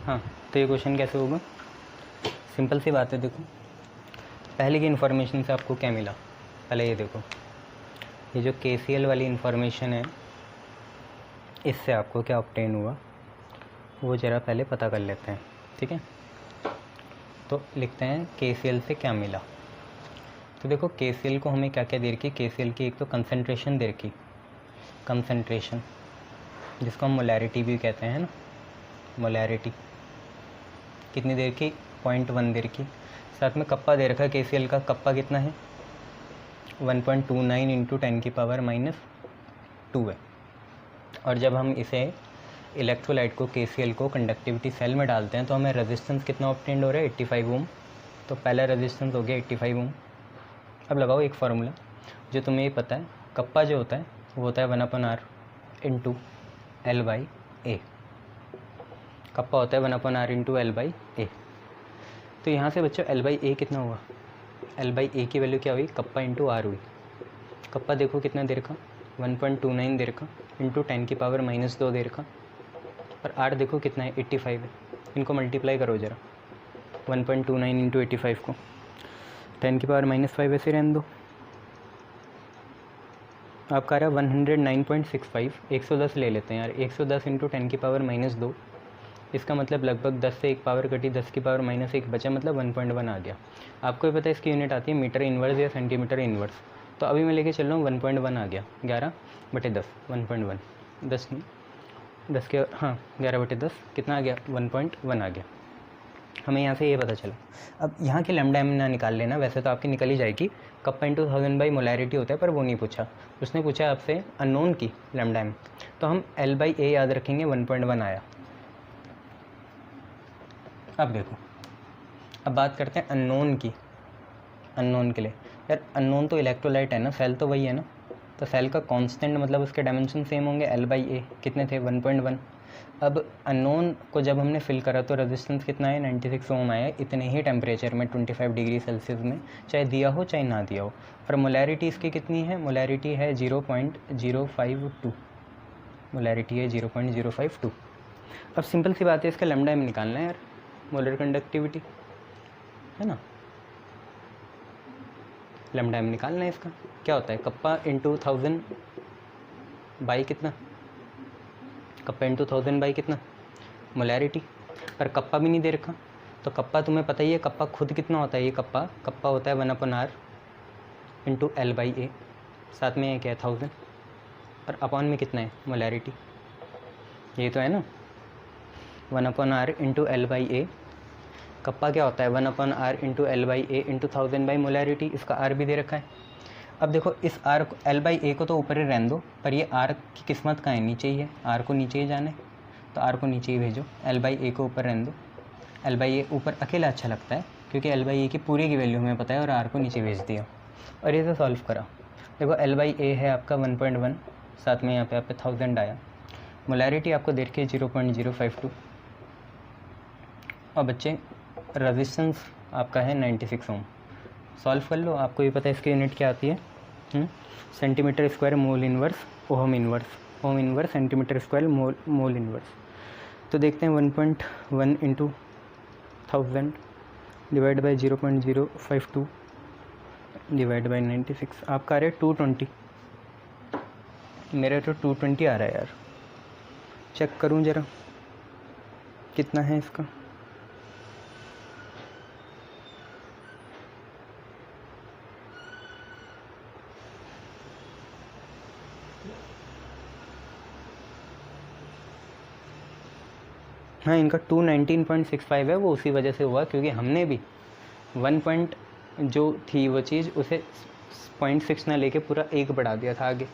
हाँ, तो ये क्वेश्चन कैसे होगा? सिंपल सी बात है, देखो पहले की इन्फॉर्मेशन से आपको क्या मिला, पहले ये देखो, ये जो KCL वाली इन्फॉर्मेशन है इससे आपको क्या ऑब्टेन हुआ वो ज़रा पहले पता कर लेते हैं, ठीक है। तो लिखते हैं KCL से क्या मिला। तो देखो KCL को हमें क्या क्या दे रखी, KCL की एक तो कंसंट्रेशन दे रखी, कंसंट्रेशन जिसको हम मोलैरिटी भी कहते हैं ना, मोलैरिटी कितनी देर की, 0.1 देर की। साथ में कप्पा दे रखा है KCL का, कप्पा कितना है 1.29 इंटू 10 की पावर -2 है। और जब हम इसे इलेक्ट्रोलाइट को KCL को कंडक्टिविटी सेल में डालते हैं तो हमें रेजिस्टेंस कितना ऑब्टेंड हो रहा है 85 ओम। तो पहला रेजिस्टेंस हो गया 85 ओम। अब लगाओ एक फार्मूला जो तुम्हें ये पता है, कप्पा जो होता है वो होता है 1/r इंटू L/A। कप्पा होता है 1/r इंटू L/A। तो यहाँ से बच्चों L/A कितना हुआ, L/A की वैल्यू क्या हुई, कप्पा इंटू R हुई। कप्पा देखो कितना देर का 1.29 देर का इंटू 10 की पावर -2 देर का, और R देखो कितना है 85 है। इनको मल्टीप्लाई करो ज़रा, 1.29 इंटू 85 को 10 की पावर -5 ऐसे रहने दो। आपका आ रहा है 109.65, 110 ले लेते हैं यार, 110 इंटू 10 की पावर -2, इसका मतलब लगभग 10 से एक पावर कटी, 10 की पावर -1 बचा, मतलब 1.1 आ गया। आपको भी पता है इसकी यूनिट आती है मीटर इन्वर्स या सेंटीमीटर इन्वर्स। तो अभी मैं लेके चल रहा हूँ 1.1 आ गया, 11/10, 1.1, 10 नहीं 10 के, हाँ 11/10 कितना आ गया 1.1 आ गया। हमें यहाँ से ये पता चला। अब यहाँ की लैम्डा एम ना निकाल लेना, वैसे तो आपकी निकल ही जाएगी, कप्पा इंटू 1000 बाई मोलैरिटी होता है, पर वो नहीं पूछा, उसने पूछा आपसे अननोन की लैम्डा एम। तो हम L/A याद रखेंगे, 1.1 आया। अब देखो, अब बात करते हैं अननोन की, अननोन के लिए यार, अननोन तो इलेक्ट्रोलाइट है ना, सेल तो वही है ना, तो सेल का कांस्टेंट मतलब उसके डायमेंशन सेम होंगे, L/A कितने थे 1.1। अब अननोन को जब हमने फिल करा तो रेजिस्टेंस कितना है 96 ओम आया, इतने ही टेम्परेचर में 25 डिग्री सेल्सियस में, चाहे दिया हो चाहे ना दिया हो। और मोलैरिटी इसकी कितनी है, मोलैरिटी है 0.052, मोलैरिटी है 0.052। अब सिंपल सी बात है, इसका लैम्डा एम निकालना है यार, मोलर कंडक्टिविटी है ना, लैम्डा एम निकालना है इसका। क्या होता है कप्पा इंटू 1000 बाई कितना, कप्पा इंटू 1000 बाई कितना मोलैरिटी, पर कप्पा भी नहीं दे रखा। तो कप्पा तुम्हें पता ही है, कप्पा खुद कितना होता है, ये कप्पा होता है 1/r इंटू L/A, साथ में ये क्या है 1000, और अपॉन में कितना है मोलैरिटी, ये तो है ना 1/r इंटू L/A। कप्पा क्या होता है 1/r into L/A into 1000 by molarity, इसका R भी दे रखा है। अब देखो इस R को, L/A को तो ऊपर ही रहने दो, पर ये R की किस्मत कहाँ है, नीचे ही है, R को नीचे ही जाना है, तो R को नीचे ही भेजो, L/A को ऊपर रहने दो। L/A ऊपर अकेला अच्छा लगता है क्योंकि L/A की पूरी की वैल्यू हमें पता है, और R को नीचे भेज दिया और ये से सॉल्व करा। देखो L/A है आपका 1.1, साथ में यहाँ पे आप 1000 आया, मोलैरिटी आपको देख के 0.052, और बच्चे रेजिस्टेंस आपका है 96 ओम। सॉल्व कर लो, आपको ये पता है इसकी यूनिट क्या आती है, centimetre square mole inverse ohm inverse, ohm inverse centimetre square mole inverse. तो देखते हैं 1.1 into 1000 divide by 0.052 divide by 96, आपका आ रहा है 220, मेरा तो 220 आ रहा है यार, चेक करूं ज़रा कितना है इसका। हाँ, इनका 219.65 है, वो उसी वजह से हुआ क्योंकि हमने भी 1 पॉइंट जो थी वो चीज़ उसे 0.6 ना लेके पूरा 1 बढ़ा दिया था आगे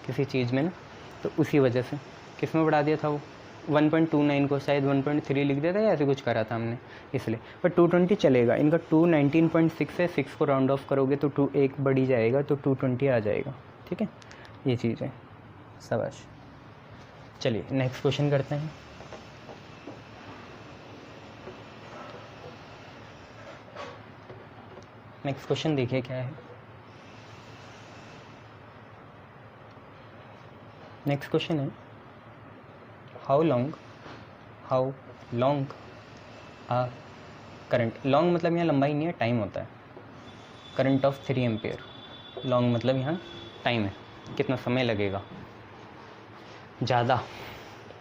किसी चीज़ में ना, तो उसी वजह से। किस में बढ़ा दिया था वो, 1.29 को शायद 1.3 लिख दिया था या ऐसे कुछ करा था हमने, इसलिए। पर 220 चलेगा, इनका 219.6 है, 6 को राउंड ऑफ करोगे तो 1 बढ़ ही जाएगा, तो 220 आ जाएगा, ठीक है, ये चीज़ है। शाबाश, चलिए नेक्स्ट क्वेश्चन करते हैं। नेक्स्ट क्वेश्चन देखिए क्या है। नेक्स्ट क्वेश्चन है हाउ लॉन्ग करंट, लॉन्ग मतलब यहाँ लंबाई नहीं है, टाइम होता है, करंट ऑफ 3 एम्पियर, लॉन्ग मतलब यहाँ टाइम है, कितना समय लगेगा, ज़्यादा,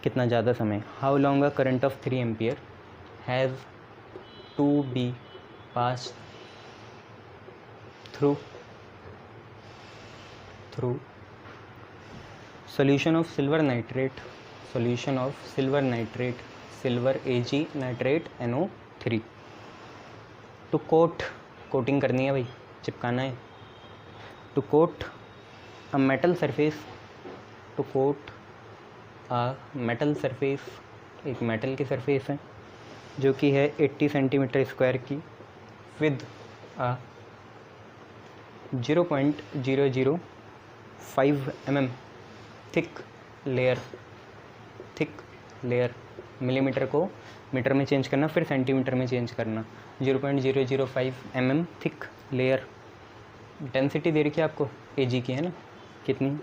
कितना ज़्यादा समय, how long a current of 3 ampere has to be pass through solution of silver nitrate, solution of silver nitrate, silver Ag nitrate NO3, to coat, coating करनी है भाई, चिपकाना है, to coat a metal surface, to coat a metal surface, एक metal की surface है जो कि है 80 सेंटीमीटर स्क्वायर की, with a 0.005 mm thick layer, millimetre को मीटर में चेंज करना, फिर सेंटीमीटर में चेंज करना, 0.005 mm थिक लेयर, डेंसिटी दे रखी है आपको Ag की, है ना, कितनी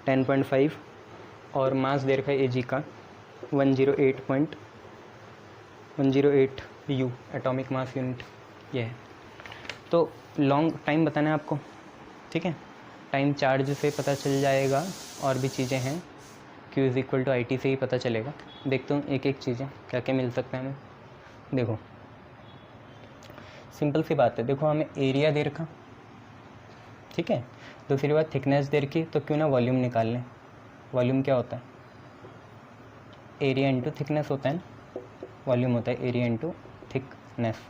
10.5, और मास दे रखा है Ag का 108 U, एटॉमिक मास यूनिट ये है। तो लॉन्ग टाइम बताना है आपको, ठीक है, टाइम चार्ज से पता चल जाएगा, और भी चीज़ें हैं, Q = IT से ही पता चलेगा। देखते हूँ एक एक चीज़ें क्या क्या मिल सकता है हमें। देखो सिंपल सी बात है, देखो हमें एरिया दे रखा, ठीक है, दूसरी बात थिकनेस दे रखी, तो क्यों ना वॉल्यूम निकाल लें। वॉल्यूम क्या होता है, एरिया इंटू थिकनेस होता है ना, वॉल्यूम होता है area into thickness.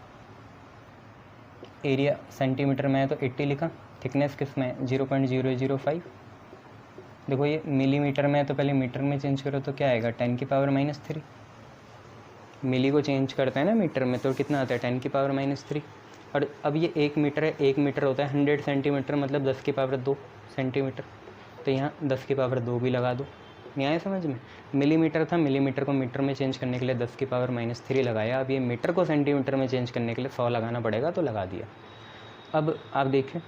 Area centimetre में है तो 80 लिखा, थिकनेस किस में है 0.005, देखो ये मिलीमीटर में है तो पहले मीटर में चेंज करो तो क्या आएगा 10⁻³ मिली को चेंज करते हैं ना मीटर में तो कितना आता है 10⁻³। और अब ये 1 मीटर है, 1 मीटर होता है 100 सेंटीमीटर, मतलब 10⁻² सेंटीमीटर, तो यहाँ 10⁻² भी लगा दो, नहीं आया समझ में। मिलीमीटर था, मिलीमीटर को मीटर में चेंज करने के लिए 10⁻³ लगाया, अब ये मीटर को सेंटीमीटर में चेंज करने के लिए 100 लगाना पड़ेगा, तो लगा दिया। अब आप देखें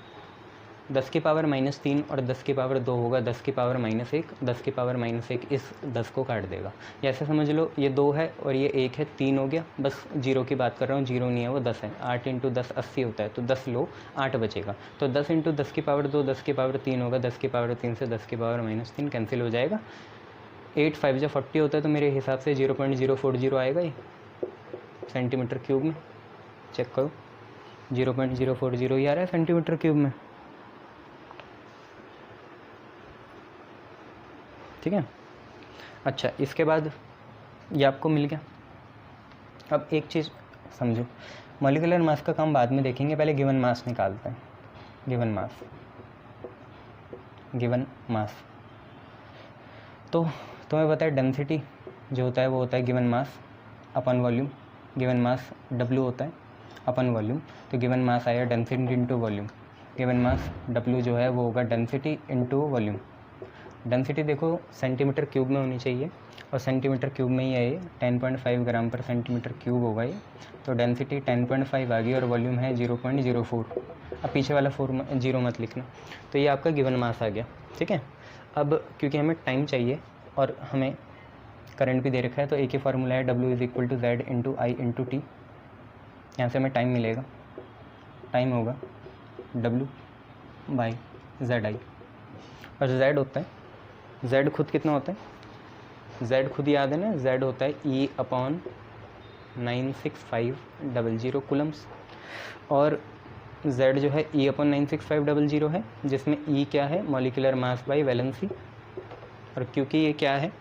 10⁻³ और 10⁻² होगा 10⁻⁻1, 10⁻⁻1 इस 10 को काट देगा, जैसे समझ लो ये 2 है और ये 1 है, 3 हो गया, बस जीरो की बात कर रहा हूँ, जीरो नहीं है वो 10 है, 8 × 10 80 होता है, तो 10 लो 8 बचेगा, तो 10 × 10⁻² 10⁻³ होगा, 10⁻³ से 10⁻⁻3 कैंसिल हो जाएगा, 8 5 × 40 होता है, तो मेरे हिसाब से 0.040 आएगा ये सेंटीमीटर क्यूब में, चेक करो 0.040 ही आ रहा है सेंटीमीटर क्यूब में, ठीक है। अच्छा इसके बाद ये आपको मिल गया। अब एक चीज़ समझो, मॉलिक्यूलर मास का काम बाद में देखेंगे, पहले गिवन मास निकालते हैं। गिवन मास तो तुम्हें पता है डेंसिटी जो होता है वो होता है given mass upon volume, given mass W होता है अपन वॉल्यूम, तो गिवन मास आया density into volume, given mass W जो है वो होगा डेंसिटी इंटू वॉल्यूम। डेंसिटी देखो सेंटीमीटर क्यूब में होनी चाहिए, और सेंटीमीटर क्यूब में ही है ये, 10.5 ग्राम पर सेंटीमीटर क्यूब होगा ये, तो डेंसिटी 10.5 आ गई, और वॉल्यूम है 0.04, अब पीछे वाला 0 मत लिखना, तो ये आपका गिवन मास आ गया, ठीक है। अब क्योंकि हमें टाइम चाहिए और हमें करंट भी दे रखा है, तो एक ही फार्मूला है W = Z × I × T, यहाँ से हमें टाइम मिलेगा, टाइम होगा W/ZI, और Z होता है, Z खुद कितना होता है, Z खुद याद है ना, Z होता है E/96500 कूलम्स, और Z जो है E/96500 है, जिसमें E क्या है मॉलिक्यूलर मास बाई वैलेंसी, और क्योंकि ये क्या है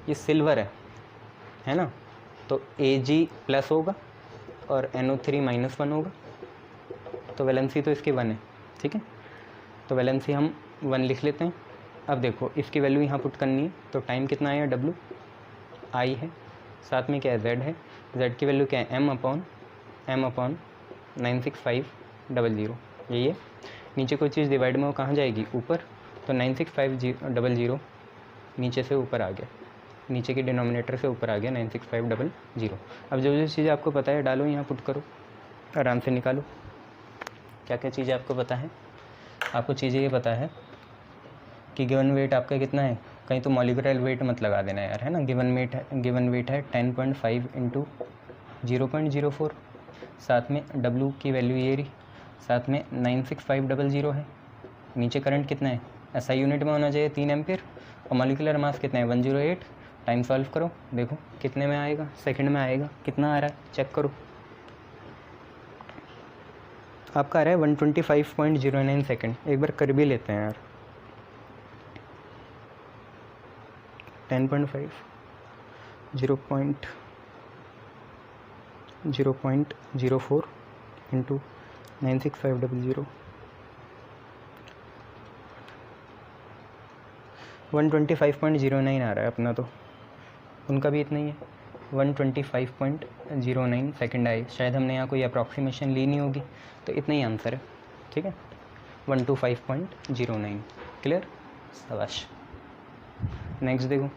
ये सिल्वर है ना, तो Ag प्लस होगा और NO3 -1 होगा, तो वैलेंसी तो इसकी 1 है, ठीक है, तो वैलेंसी हम 1 लिख लेते हैं। अब देखो इसकी वैल्यू यहाँ पुट करनी है, तो टाइम कितना आया W I है, साथ में क्या है Z है, Z की वैल्यू क्या है m/96500, यही है। नीचे कोई चीज़ डिवाइड में वो कहाँ जाएगी ऊपर, तो 96500 नीचे से ऊपर आ गया, नीचे की डिनोमिनेटर से ऊपर आ गया 96500। अब जो जो चीज़ें आपको पता है डालो यहाँ, पुट करो, आराम से निकालो क्या क्या चीज़ें आपको पता है। आपको चीज़ें ये पता है कि गिवन वेट आपका कितना है, कहीं तो मॉलिक्यूलर वेट मत लगा देना यार, है ना। गिवन वेट है 10.5 × 0.04, साथ में W की वैल्यू ये रही, साथ में 96500 है। नीचे करंट कितना है, SI यूनिट में होना चाहिए 3 एम्पियर, और मॉलिक्यूलर मास कितना है 108। टाइम सॉल्व करो, देखो कितने में आएगा, सेकंड में आएगा, कितना आ रहा है चेक करो। आपका आ रहा है 125.09 सेकंड। एक बार कर भी लेते हैं यार, 10.5 0.04 इंटू 96500, 125.09 आ रहा है अपना, तो उनका भी इतना ही है, 125.09 सेकंड आए। शायद हमने यहाँ कोई अप्रॉक्सीमेशन ली नहीं होगी, तो इतना ही आंसर है, ठीक है, 125.09। क्लियर, शाबाश। नेक्स्ट देखो,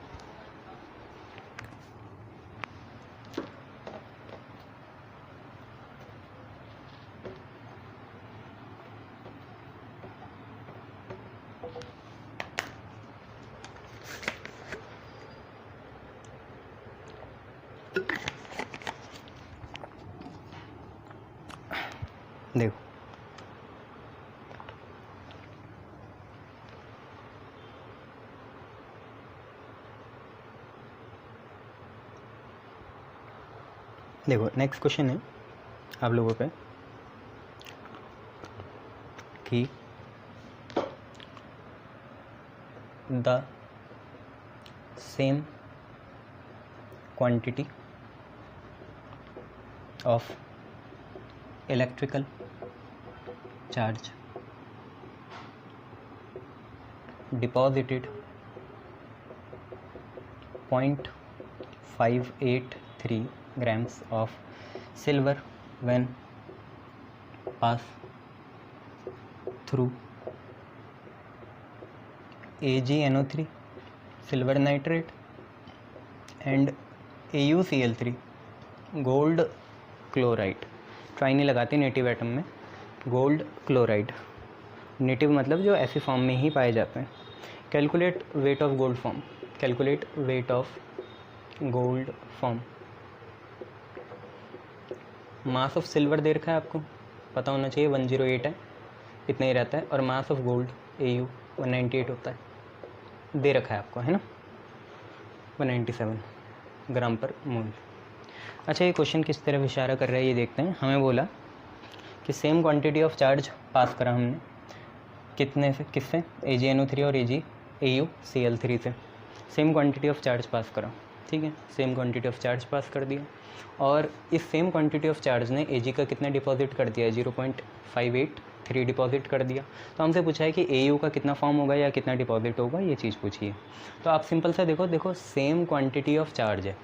देखो देखो नेक्स्ट क्वेश्चन है आप लोगों पे कि the same quantity of electrical charge deposited 0.583 grams of silver when pass through AgNO3 silver nitrate and AuCl3 gold chloride। ट्राई नहीं लगाती नेटिव एटम में, गोल्ड क्लोराइड। नेटिव मतलब जो ऐसे फॉर्म में ही पाए जाते हैं। Calculate weight of gold form, calculate weight of gold form. Mass of silver दे रखा है, आपको पता होना चाहिए 108 है, इतना ही रहता है, और मास ऑफ गोल्ड Au 198 होता है, दे रखा है आपको, है ना, 197 ग्राम पर मोल। अच्छा, ये क्वेश्चन किस तरफ इशारा कर रहा है ये देखते हैं। हमें बोला कि सेम क्वांटिटी ऑफ चार्ज पास करा हमने, कितने से, किससे, AgNO3 और AuCl3 से सेम क्वांटिटी ऑफ चार्ज पास करा, ठीक है, सेम क्वांटिटी ऑफ चार्ज पास कर दिया, और इस सेम क्वांटिटी ऑफ चार्ज ने Ag का कितना डिपॉजिट कर दिया, 0.583 डिपॉजिट कर दिया। तो हमसे पूछा है कि Au का कितना फॉर्म होगा या कितना डिपॉजिट होगा, ये चीज़ पूछी है। तो आप सिंपल सा देखो सेम क्वांटिटी ऑफ चार्ज है,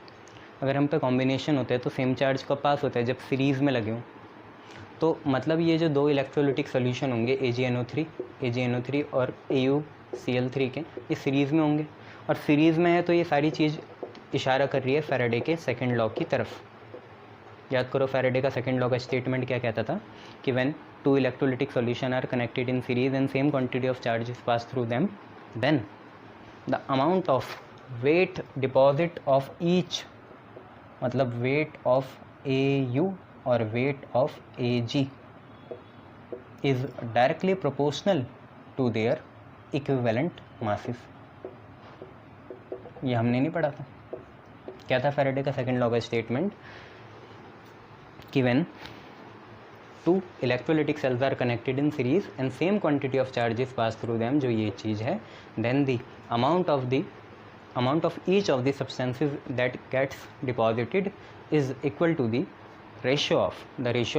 अगर हम पे कॉम्बिनेशन होता है तो सेम चार्ज कब पास होता है, जब सीरीज़ में लगे हों। तो मतलब ये जो दो इलेक्ट्रोलिटिक सोल्यूशन होंगे AgNO3 और AuCl3 के, ये सीरीज़ में होंगे, और सीरीज़ में है तो ये सारी चीज़ इशारा कर रही है फैराडे के सेकंड लॉ की तरफ। याद करो फैराडे का सेकंड लॉ का स्टेटमेंट क्या कहता था कि when two electrolytic solution are connected in series and same quantity of charge is pass through them, then the amount of weight deposit of each, मतलब वेट ऑफ Au और weight of Ag is directly proportional to their equivalent masses. ये हमने नहीं पढ़ा था, क्या था Faraday का सेकंड लॉ का स्टेटमेंट कि when two electrolytic cells are connected in series and same quantity of charges pass through them, जो ये चीज़ है, then the amount of each of the substances that gets deposited is equal to the ratio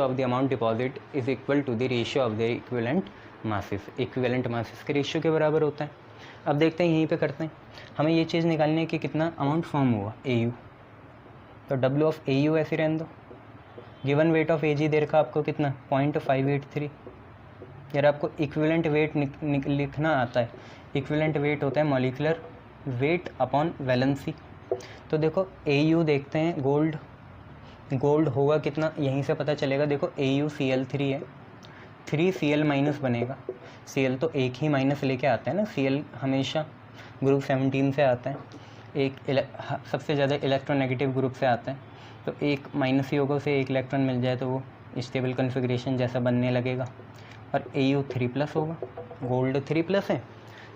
of the amount deposit is equal to the ratio of the equivalent masses। equivalent masses के ratio के बराबर होता है। अब देखते हैं, यहीं पे करते हैं, हमें ये चीज़ निकालनी है कि कितना अमाउंट फॉर्म हुआ Au, तो W ऑफ Au ऐसे रहने दो। गिवन वेट ऑफ Ag दे रखा आपको कितना 0.583। यार आपको इक्विवेलेंट वेट लिखना आता है, इक्विवेलेंट वेट होता है मॉलिक्यूलर वेट अपॉन वैलेंसी। तो देखो Au देखते हैं, गोल्ड होगा कितना, यहीं से पता चलेगा। देखो AuCl3 है, 3Cl माइनस बनेगा, Cl तो एक ही माइनस लेके आता है ना, Cl हमेशा ग्रुप 17 से आता है, एक सबसे ज़्यादा इलेक्ट्रोनेगेटिव ग्रुप से आता है। तो एक माइनस योगों से एक इलेक्ट्रॉन मिल जाए तो वो स्टेबल कन्फिग्रेशन जैसा बनने लगेगा, और Au 3+ होगा। गोल्ड 3+ है,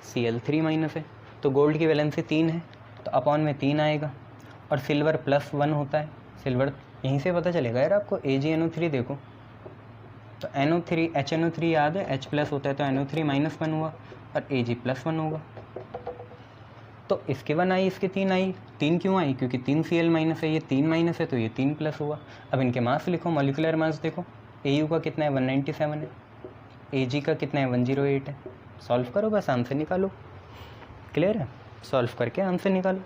Cl 3- है, तो गोल्ड की वैलेंसी 3 है तो अपॉन में 3 आएगा, और सिल्वर +1 होता है। सिल्वर यहीं से पता चलेगा यार आपको। AgNO3 देखो तो NO3 HNO3 याद है, H+ होता है तो NO3 -1 हुआ और Ag +1 होगा। तो इसके 1 आई, इसके 3 आई। 3 क्यों आई? क्योंकि 3 Cl- है, ये 3- है तो ये 3+ हुआ। अब इनके मास लिखो, मॉलिकुलर मास देखो। Au का कितना है? 197 है। Ag का कितना है? 108 है। सॉल्व करो, बस आंसर निकालो। क्लियर है? सॉल्व करके आंसर निकालो।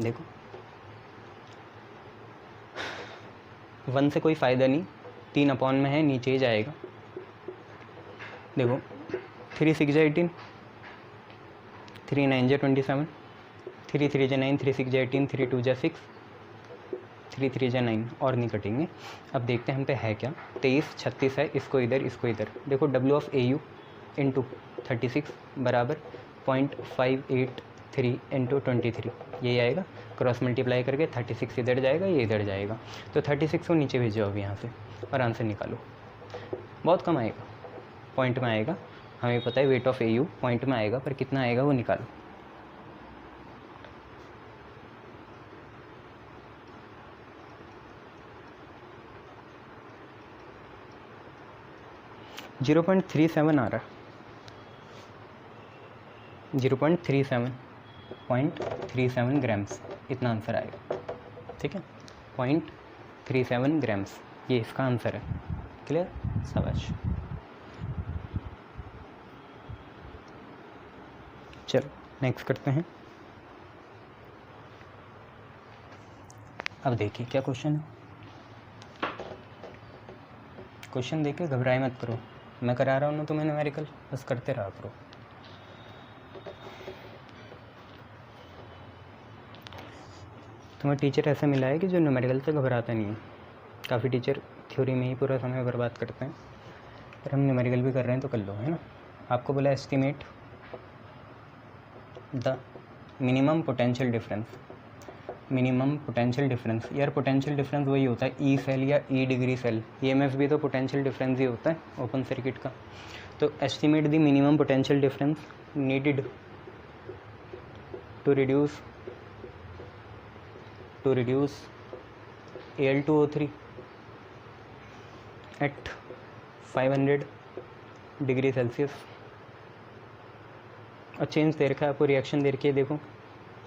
देखो 1 से कोई फ़ायदा नहीं, 3 अपॉन में है, नीचे ही जाएगा। देखो 3 6 18, 3 9 27, 3 3 9, 3 6 18, 3 2 6, 3 3 9, और नहीं कटेंगे। अब देखते हैं हम पे है क्या। 23 36 है, इसको इधर इसको इधर। देखो W ऑफ AU इंटू 36 बराबर 0.583 इंटू 23, यही आएगा। क्रॉस मल्टीप्लाई करके 36 इधर जाएगा, ये इधर जाएगा, तो 36 को नीचे भेजो अब यहाँ से और आंसर निकालो। बहुत कम आएगा, पॉइंट में आएगा। हमें पता है वेट ऑफ AU पॉइंट में आएगा, पर कितना आएगा वो निकालो। .37 आ रहा है, 0.37 ग्राम्स, इतना आंसर आएगा। ठीक है, 0.37 ग्राम्स, ये इसका आंसर है। क्लियर? शाबाश। चलो नेक्स्ट करते हैं। अब देखिए क्या क्वेश्चन है। क्वेश्चन देखे घबराए मत करो, मैं करा रहा हूँ ना तुम्हें न्यूमेरिकल, बस करते रहा करो। तुम्हें टीचर ऐसा मिला है कि जो न्यूमेरिकल से घबराता नहीं है। काफ़ी टीचर थ्योरी में ही पूरा समय बर्बाद करते हैं, पर हम न्यूमेरिकल भी कर रहे हैं तो कर लो, है ना। आपको बोला estimate the minimum potential difference. Minimum potential difference, यार पोटेंशियल डिफरेंस वही होता है ई सेल या ई डिग्री सेल। EMF भी तो पोटेंशियल डिफरेंस ही होता है ओपन सर्किट का। तो estimate the minimum potential difference needed to reduce Al2O3 at 500 degree Celsius. और चेंज दे रखा है आपको, रिएक्शन दे रखी है, देखो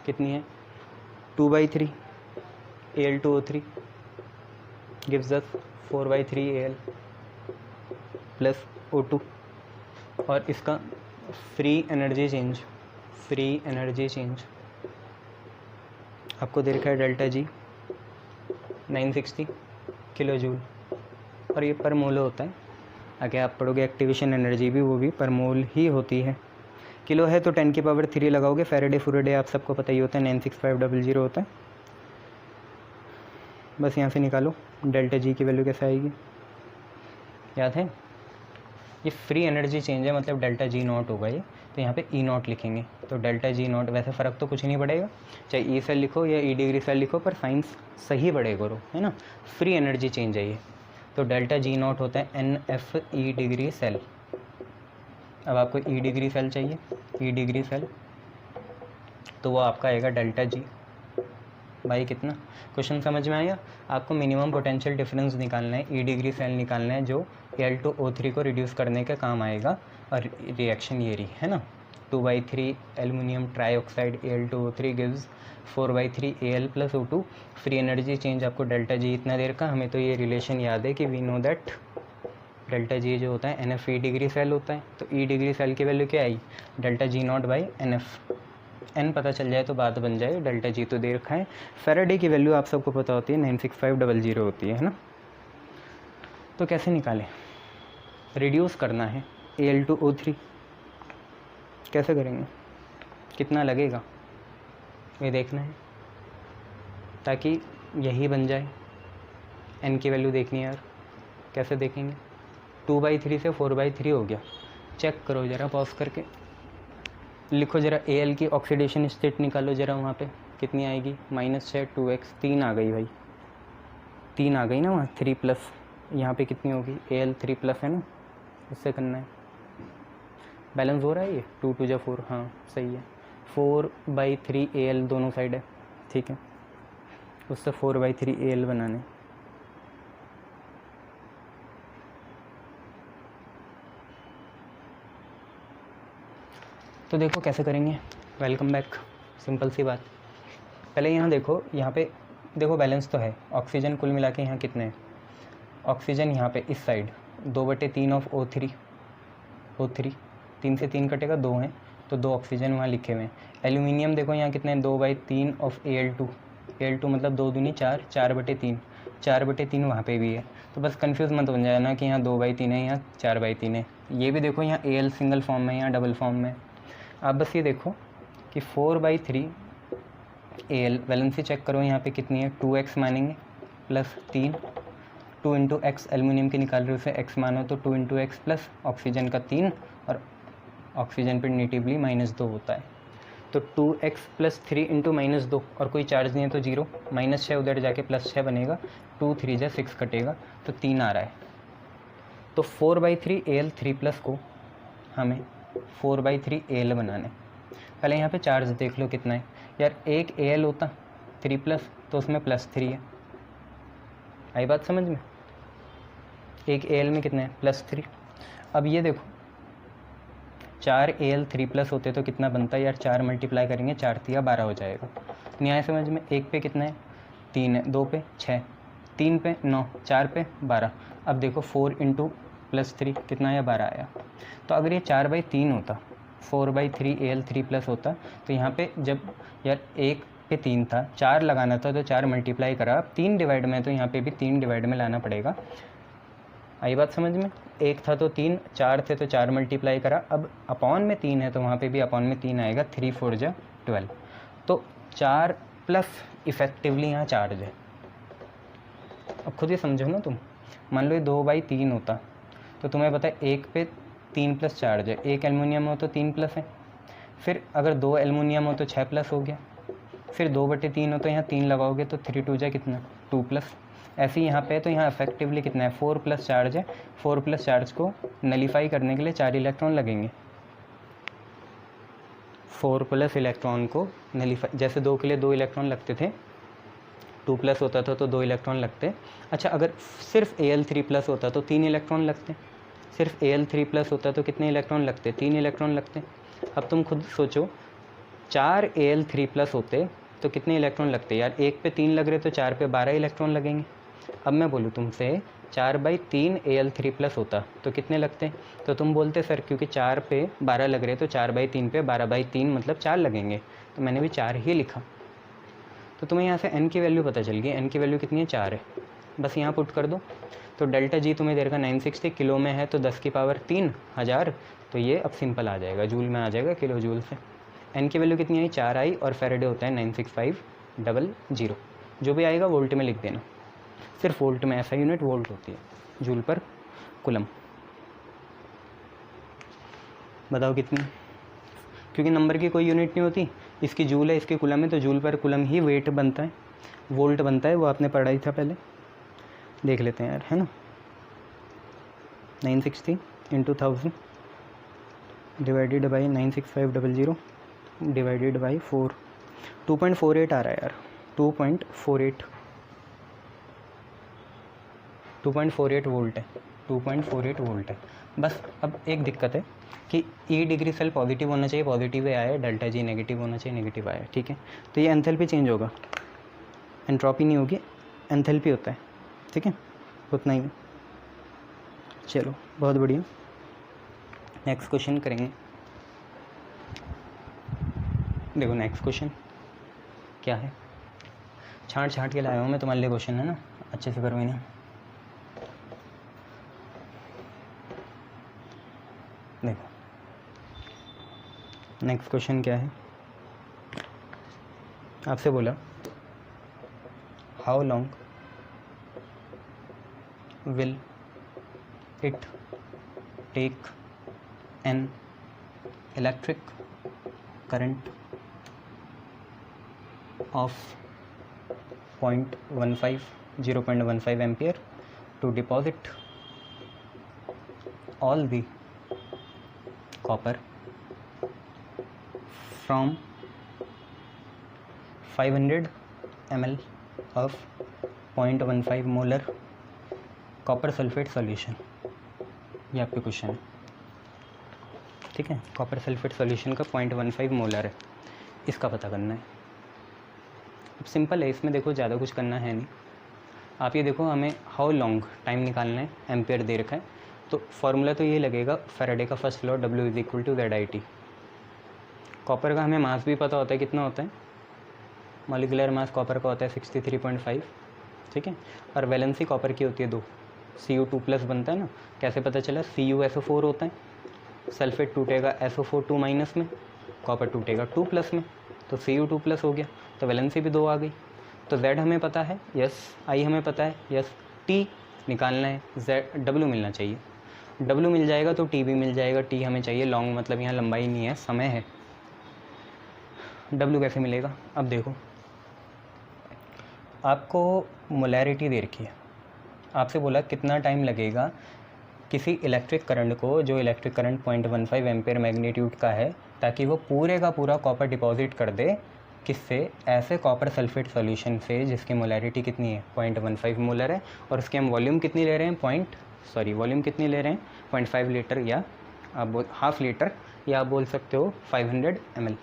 कितनी है, 2/3 Al2O3 gives us 4/3 Al plus O2। और इसका फ्री एनर्जी चेंज आपको दे रखा है डेल्टा G 960 किलो जूल, और ये पर मोल होता है। आगे आप पढ़ोगे एक्टिवेशन एनर्जी भी, वो भी पर मोल ही होती है। किलो है तो 10⁻³ लगाओगे। फैराडे आप सबको पता ही होता है, 96500 होता है। बस यहाँ से निकालो डेल्टा G की वैल्यू कैसे आएगी, याद है। ये फ्री एनर्जी चेंज है, मतलब डेल्टा G0 होगा ये, तो यहाँ पे E0 लिखेंगे। तो डेल्टा G0, वैसे फ़र्क तो कुछ नहीं पड़ेगा, चाहे ई सेल लिखो या ई डिग्री सेल लिखो, पर साइंस सही पड़े करो, है ना। फ्री एनर्जी चेंज है ये, तो डेल्टा G0 होता है NF ई डिग्री सेल। अब आपको ई डिग्री सेल चाहिए, ई डिग्री सेल, तो वो आपका आएगा डेल्टा G भाई कितना। क्वेश्चन समझ में आया? आपको मिनिमम पोटेंशियल डिफरेंस निकालना है, ई डिग्री सेल निकालना है, जो Al2O3 को रिड्यूस करने के काम आएगा। और रिएक्शन ये रही है ना, 2/3 aluminium trioxide Al2O3 gives 4/3 Al plus O2। Free energy change आपको डेल्टा G इतना देर का। हमें तो ये रिलेशन याद है कि we know that delta G जो होता है NF ई डिग्री सेल होता है। तो ई डिग्री सेल की वैल्यू क्या आई, डेल्टा G0/NF। n पता चल जाए तो बात बन जाए, डेल्टा G तो दे रखा है। फैराडे की वैल्यू आप सबको पता होती है, 96500 होती है ना। तो कैसे निकालें, रिड्यूस करना है Al2O3, कैसे करेंगे, कितना लगेगा ये देखना है, ताकि यही बन जाए। n की वैल्यू देखनी है यार, कैसे देखेंगे। 2/3 से 4/3 हो गया, चेक करो ज़रा, पॉज करके लिखो ज़रा। Al की ऑक्सीडेशन स्टेट निकालो ज़रा वहाँ पे, कितनी आएगी, -6 2x 3 आ गई भाई, 3 आ गई ना वहाँ, 3 प्लस यहाँ पे कितनी होगी, AL 3 प्लस है ना, उससे करना है। बैलेंस हो रहा है ये, 2 2 जा 4, हाँ सही है। 4/3 AL दोनों साइड है, ठीक है, उससे 4/3 AL बनाने। तो देखो कैसे करेंगे, वेलकम बैक, सिंपल सी बात। पहले यहाँ देखो, यहाँ पे देखो बैलेंस तो है, ऑक्सीजन कुल मिला के यहाँ कितने हैं, ऑक्सीजन यहाँ पे इस साइड 2/3 ऑफ O3, 3 से 3 कटेगा 2 हैं, तो 2 ऑक्सीजन वहाँ लिखे हुए हैं। एल्यूमिनियम देखो यहाँ कितने हैं, 2/3 ऑफ Al2 मतलब 2 दूनी 4, 4/3, 4/3 वहाँ पे भी है। तो बस कंफ्यूज मत बन जाए ना कि यहाँ 2/3 है, यहाँ 4/3 है। ये भी देखो यहाँ Al सिंगल फॉर्म में, यहाँ डबल फॉर्म में। आप बस ये देखो कि 4/3 Al वैलेंसी चेक करो यहाँ पे कितनी है, 2x मानेंगे प्लस 3, 2 इंटू एक्स एल्यूमिनियम की निकाल रहे हो, उसे x मानो तो 2 इंटू एक्स प्लस ऑक्सीजन का 3, और ऑक्सीजन पर नेटिवली -2 होता है। तो 2x प्लस 3 इंटू -2, और कोई चार्ज नहीं है तो 0, -6 उधर जाके +6 बनेगा, 2 3 जा 6 कटेगा, तो 3 आ रहा है। तो 4/3 Al 3 प्लस को हमें 4/3 Al बनाने। पहले यहाँ पे चार्ज देख लो कितना है यार, एक Al होता 3 प्लस तो उसमें +3 है, आई बात समझ में, एक Al में कितना है +3। अब ये देखो 4 Al 3 प्लस होते तो कितना बनता है यार, 4 मल्टीप्लाई करेंगे, 4 3 12 हो जाएगा। न्याय समझ में, 1 पे कितना है 3 है, 2 पे 6, 3 पे 9, 4 पे 12। अब देखो 4 इंटू +3 कितना आया, 12 आया। तो अगर ये 4/3 होता, 4/3 Al 3 प्लस होता, तो यहाँ पे जब यार 1 पे 3 था, 4 लगाना था तो 4 मल्टीप्लाई करा, अब 3 डिवाइड में, तो यहाँ पे भी 3 डिवाइड में लाना पड़ेगा। आई बात समझ में, 1 था तो 3, 4 थे तो 4 मल्टीप्लाई करा, अब अपॉन में 3 है तो वहाँ पे भी अपॉन में 3 आएगा, 3 4 जा 12। तो 4 प्लस इफेक्टिवली यहाँ चार्ज है। अब खुद ही समझो ना तुम, मान लो ये 2/3 होता तो तुम्हें पता है 1 पे 3 प्लस चार्ज है, एक एल्युमिनियम हो तो 3 प्लस है, फिर अगर 2 एल्युमिनियम हो तो 6 प्लस हो गया, फिर 2/3 हो तो यहाँ 3 लगाओगे तो 3 2 जा कितना 2 प्लस। ऐसे ही यहाँ पे तो यहाँ इफेक्टिवली कितना है 4 प्लस चार्ज है, 4 प्लस चार्ज को नलीफाई करने के लिए 4 इलेक्ट्रॉन लगेंगे। 4 प्लस इलेक्ट्रॉन को नलीफाई, जैसे 2 के लिए 2 इलेक्ट्रॉन लगते थे, 2 प्लस होता था तो 2 इलेक्ट्रॉन लगते। अच्छा अगर सिर्फ Al 3 प्लस होता तो 3 इलेक्ट्रॉन लगते, सिर्फ Al 3 प्लस होता तो कितने इलेक्ट्रॉन लगते, 3 इलेक्ट्रॉन लगते। अब तुम खुद सोचो 4 Al 3 प्लस होते तो कितने इलेक्ट्रॉन लगते यार, 1 पे 3 लग रहे तो 4 पे 12 इलेक्ट्रॉन लगेंगे। अब मैं बोलूँ तुमसे 4/3 Al 3 प्लस होता तो कितने लगते, तो तुम बोलते सर क्योंकि 4 पे 12 लग रहे तो 4/3 पे 12/3 मतलब 4 लगेंगे, तो मैंने भी 4 ही लिखा। तो तुम्हें यहाँ से n की वैल्यू पता चल गई, n की वैल्यू कितनी है 4 है, बस यहाँ पुट कर दो। तो डेल्टा जी तुम्हें दे रखा 960, किलो में है तो 10 की पावर 3 हज़ार, तो ये अब सिंपल आ जाएगा, जूल में आ जाएगा किलो जूल से। n की वैल्यू कितनी आई 4 आई, और फेरेडे होता है 96500, जो भी आएगा वोल्ट में लिख देना, सिर्फ वोल्ट में, ऐसा यूनिट वोल्ट होती है, जूल पर कुलम। बताओ कितनी, क्योंकि नंबर की कोई यूनिट नहीं होती, इसकी जूल है इसकी कुलम है, तो जूल पर कुलम ही वेट बनता है, वोल्ट बनता है, वो आपने पढ़ा ही था पहले, देख लेते हैं यार, है ना। 960 into 1000 divided by 96500 divided by 4, 2.48 आ रहा है यार, 2.48 वोल्ट है, 2.48 वोल्ट है। बस अब एक दिक्कत है कि ई डिग्री सेल पॉजिटिव होना चाहिए, पॉजिटिव आया है, डेल्टा जी नेगेटिव होना चाहिए, नेगेटिव आया है, ठीक है। तो ये एंथैल्पी चेंज होगा, एंट्रोपी नहीं होगी, एंथैल्पी होता है, ठीक है, उतना ही। चलो बहुत बढ़िया, नेक्स्ट क्वेश्चन करेंगे। देखो नेक्स्ट क्वेश्चन क्या है, छांट छांट के लाया हूँ मैं तुम्हारे लिए क्वेश्चन, है ना, अच्छे से करो इन्हें। देखो नेक्स्ट क्वेश्चन क्या है, आपसे बोला how long will it take an electric current of 0.15 ampere to deposit all the copper from 500 ml of 0.15 molar copper sulphate solution. ये आपके क्वेश्चन है, ठीक है। कॉपर सल्फेट सॉल्यूशन का 0.15 मोलर है, इसका पता करना है। अब सिंपल है, इसमें देखो ज़्यादा कुछ करना है नहीं। आप ये देखो हमें हाउ लॉन्ग टाइम निकालना है, एम्पेयर दे रखा है, तो फॉर्मूला तो ये लगेगा फैराडे का first law W = ZIT। Copper का हमें मास भी पता होता है कितना होता है, मॉलिक्यूलर मास कॉपर का होता है 63.5, ठीक है। और वैलेंसी कॉपर की होती है 2, Cu2+ बनता है ना। कैसे पता चला? CuSO4 होता है, सल्फेट टूटेगा SO4 2- में, कॉपर टूटेगा 2+ में, तो Cu2+ हो गया, तो वैलेंसी भी 2 आ गई। तो Z हमें पता है, यस। I हमें पता है, यस। T निकालना है, W मिलना चाहिए। W मिल जाएगा तो T भी मिल जाएगा। T हमें चाहिए लॉन्ग, मतलब यहाँ लंबाई नहीं है, समय है। W कैसे मिलेगा? अब देखो, आपको मोलैरिटी दे रखी है, आपसे बोला कितना टाइम लगेगा किसी इलेक्ट्रिक करंट को, जो इलेक्ट्रिक करंट 0.15 एम्पेयर मैग्नीट्यूड का है, ताकि वो पूरे का पूरा कॉपर डिपॉजिट कर दे। किससे? ऐसे कॉपर सल्फेट सॉल्यूशन से जिसकी मोलैरिटी कितनी है? 0.15 मोलर है, और उसके हम वॉल्यूम कितनी ले रहे हैं? वॉल्यूम कितनी ले रहे हैं? 0.5 लीटर, या आप हाफ लीटर, या आप बोल सकते हो 500 ml,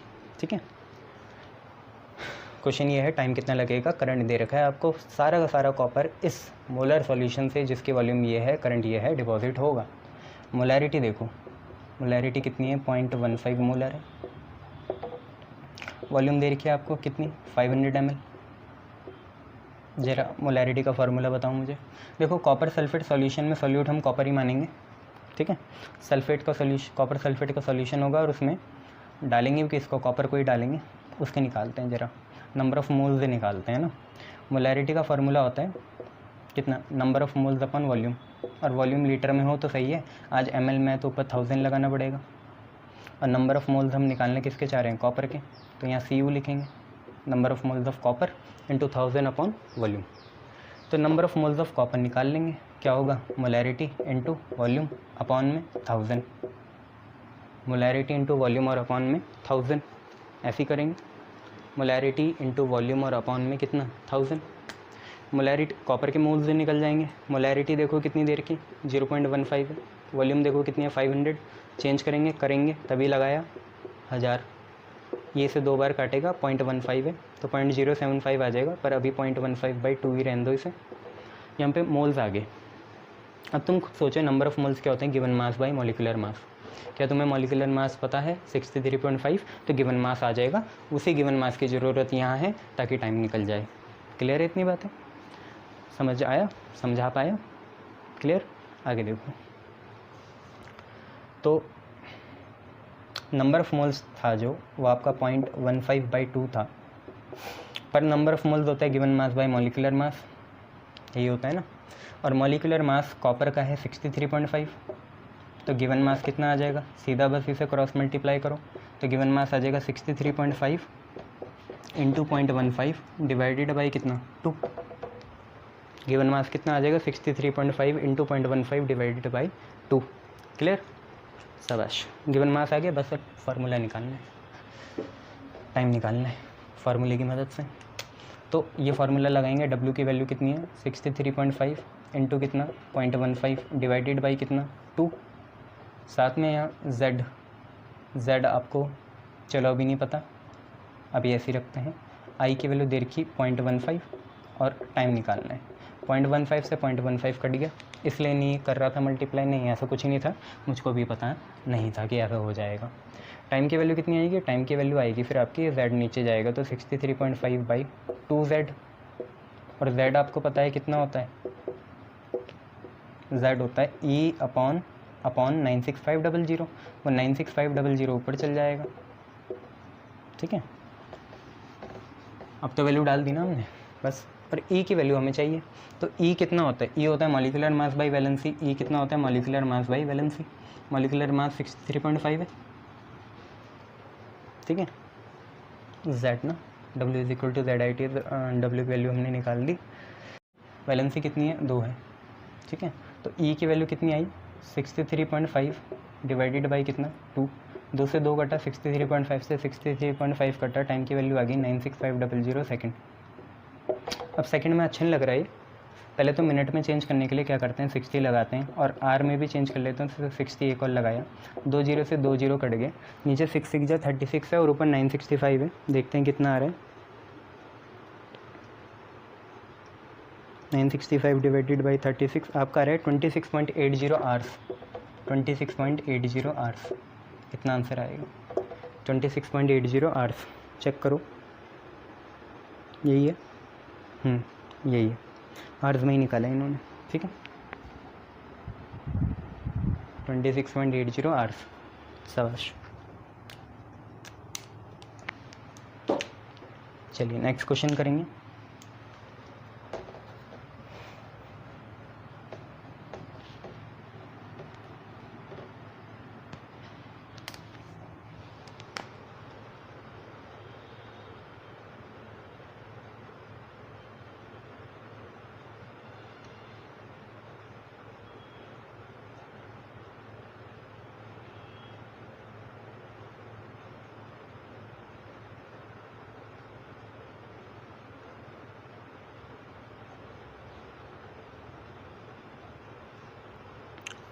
ठीक है। क्वेश्चन ये है टाइम कितना लगेगा, करंट दे रखा है आपको, सारा का सारा कॉपर इस मोलर सॉल्यूशन से जिसकी वॉल्यूम ये है, करंट ये है, डिपॉजिट होगा। मोलैरिटी देखो, मोलैरिटी कितनी है? 0.15 मोलर है। वॉल्यूम दे रखी है आपको कितनी? 500 ml। जरा मोलैरिटी का फार्मूला बताओ मुझे। देखो, कॉपर सल्फेट सॉल्यूशन में सोल्यूट हम कॉपर ही मानेंगे, ठीक है। सल्फेट का सॉल्यूशन, कॉपर सल्फेट का सॉल्यूशन होगा, और उसमें डालेंगे कि इसको कॉपर को ही डालेंगे, उसके निकालते हैं। जरा नंबर ऑफ़ मोल्स निकालते हैं ना। मोलैरिटी का फार्मूला होता है कितना? Number of moles upon volume, और वॉल्यूम लीटर में हो तो सही है, आज ml में तो ऊपर 1000 लगाना पड़ेगा। और नंबर ऑफ़ मोल्स हम निकालने किसके चाह रहे हैं? कॉपर के, तो यहाँ Cu लिखेंगे, number of moles of copper into 1000 upon volume. तो number of moles of copper निकाल लेंगे, क्या होगा? मोलैरिटी इंटू वॉल्यूम अपॉन में 1000, मोलैरिटी इंटू वॉल्यूम और अपॉन में 1000, ऐसे ही करेंगे। मोलैरिटी इंटू वॉल्यूम और अपॉन में कितना? 1000। मोलैरिटी, कॉपर के मोल्स निकल जाएंगे। मोलैरिटी देखो कितनी देर की? 0.15 है। वॉल्यूम देखो कितनी है? 500। चेंज करेंगे तभी लगाया 1000, ये से 2 बार काटेगा, 0.15 है तो 0.075 आ जाएगा, पर अभी 0.15/2 ही रहने दो इसे। यहाँ पे मोल्स आ गए। अब तुम खुद सोचो नंबर ऑफ़ मोल्स क्या होते हैं? Given mass by molecular mass. क्या तुम्हें मॉलिक्यूलर मास पता है? 63.5, तो गिवन मास आ जाएगा। उसी गिवन मास की ज़रूरत यहाँ है ताकि टाइम निकल जाए। क्लियर है इतनी बातें? समझा पाया? क्लियर? आगे देखो, तो नंबर ऑफ़ मोल्स था जो, वो आपका 0.15/2 था, पर नंबर ऑफ़ मोल्स होता है given mass by molecular mass, यही होता है ना। और मॉलिक्यूलर मास कॉपर का है 63.5, तो गिवन मास कितना आ जाएगा? सीधा बस इसे क्रॉस मल्टीप्लाई करो, तो गिवन मास आ जाएगा 63.5 इंटू 0.15 डिवाइडेड बाई कितना? 2। गिवन मास कितना आ जाएगा? 63.5 इंटू 0.15 डिवाइडेड बाई 2। क्लियर? शाबाश, गिवन मास आ गया। बस अब फार्मूला निकालना है, टाइम निकालना है फार्मूले की मदद से। तो ये फार्मूला लगाएंगे, W की वैल्यू कितनी है? 63.5 इंटू कितना? 0.15 डिवाइडेड बाई कितना? 2। साथ में यहाँ Z आपको चलो अभी नहीं पता, अभी ऐसे ही रखते हैं। I की वैल्यू दे रखी 0.15 और टाइम निकालना है। 0.15 से 0.15 कट गया, इसलिए नहीं कर रहा था मल्टीप्लाई, नहीं ऐसा कुछ ही नहीं था, मुझको भी पता नहीं था कि ऐसा हो जाएगा। टाइम की वैल्यू कितनी आएगी? टाइम की वैल्यू आएगी फिर आपकी Z नीचे जाएगा, तो 63.5/2Z, और Z आपको पता है कितना होता है? Z होता है E अपॉन 96500, वो 96500 ऊपर चल जाएगा, ठीक है। अब तो वैल्यू डाल दी ना हमने, बस। पर E की वैल्यू हमें चाहिए, तो E कितना होता है? E होता है molecular mass by valency. E कितना होता है? Molecular mass by valency. Molecular mass 63.5 है, ठीक है। Z ना, W is equal to Z I T, W की वैल्यू हमने निकाल दी। वैलेंसी कितनी है, 2 है, ठीक है। तो E की वैल्यू कितनी आई, 63.5 डिवाइडेड बाई कितना, 2, 2 से 2 कटा, 63.5 से 63.5 कटा, टाइम की वैल्यू आ गई 96500 सेकेंड। अब सेकंड में अच्छा नहीं लग रहा है, पहले तो मिनट में चेंज करने के लिए क्या करते हैं 60 लगाते हैं, और आर में भी चेंज कर लेते हैं, तो 60 एक और लगाया, 2 जीरो से 2 जीरो कट गए, नीचे 6 6 जा 36 है और ऊपर 965 है। देखते हैं कितना आ रहा है, 965 डिवाइडेड बाई 36 आपका आ रहा है 26.80 आवर्स, 26.80 आवर्स, इतना आंसर आएगा 26.80 आवर्स। चेक करो, यही है, यही है, आवर्स में ही निकाला इन्होंने, ठीक है, 26.80 आवर्स। शाबाश। चलिए नेक्स्ट क्वेश्चन करेंगे।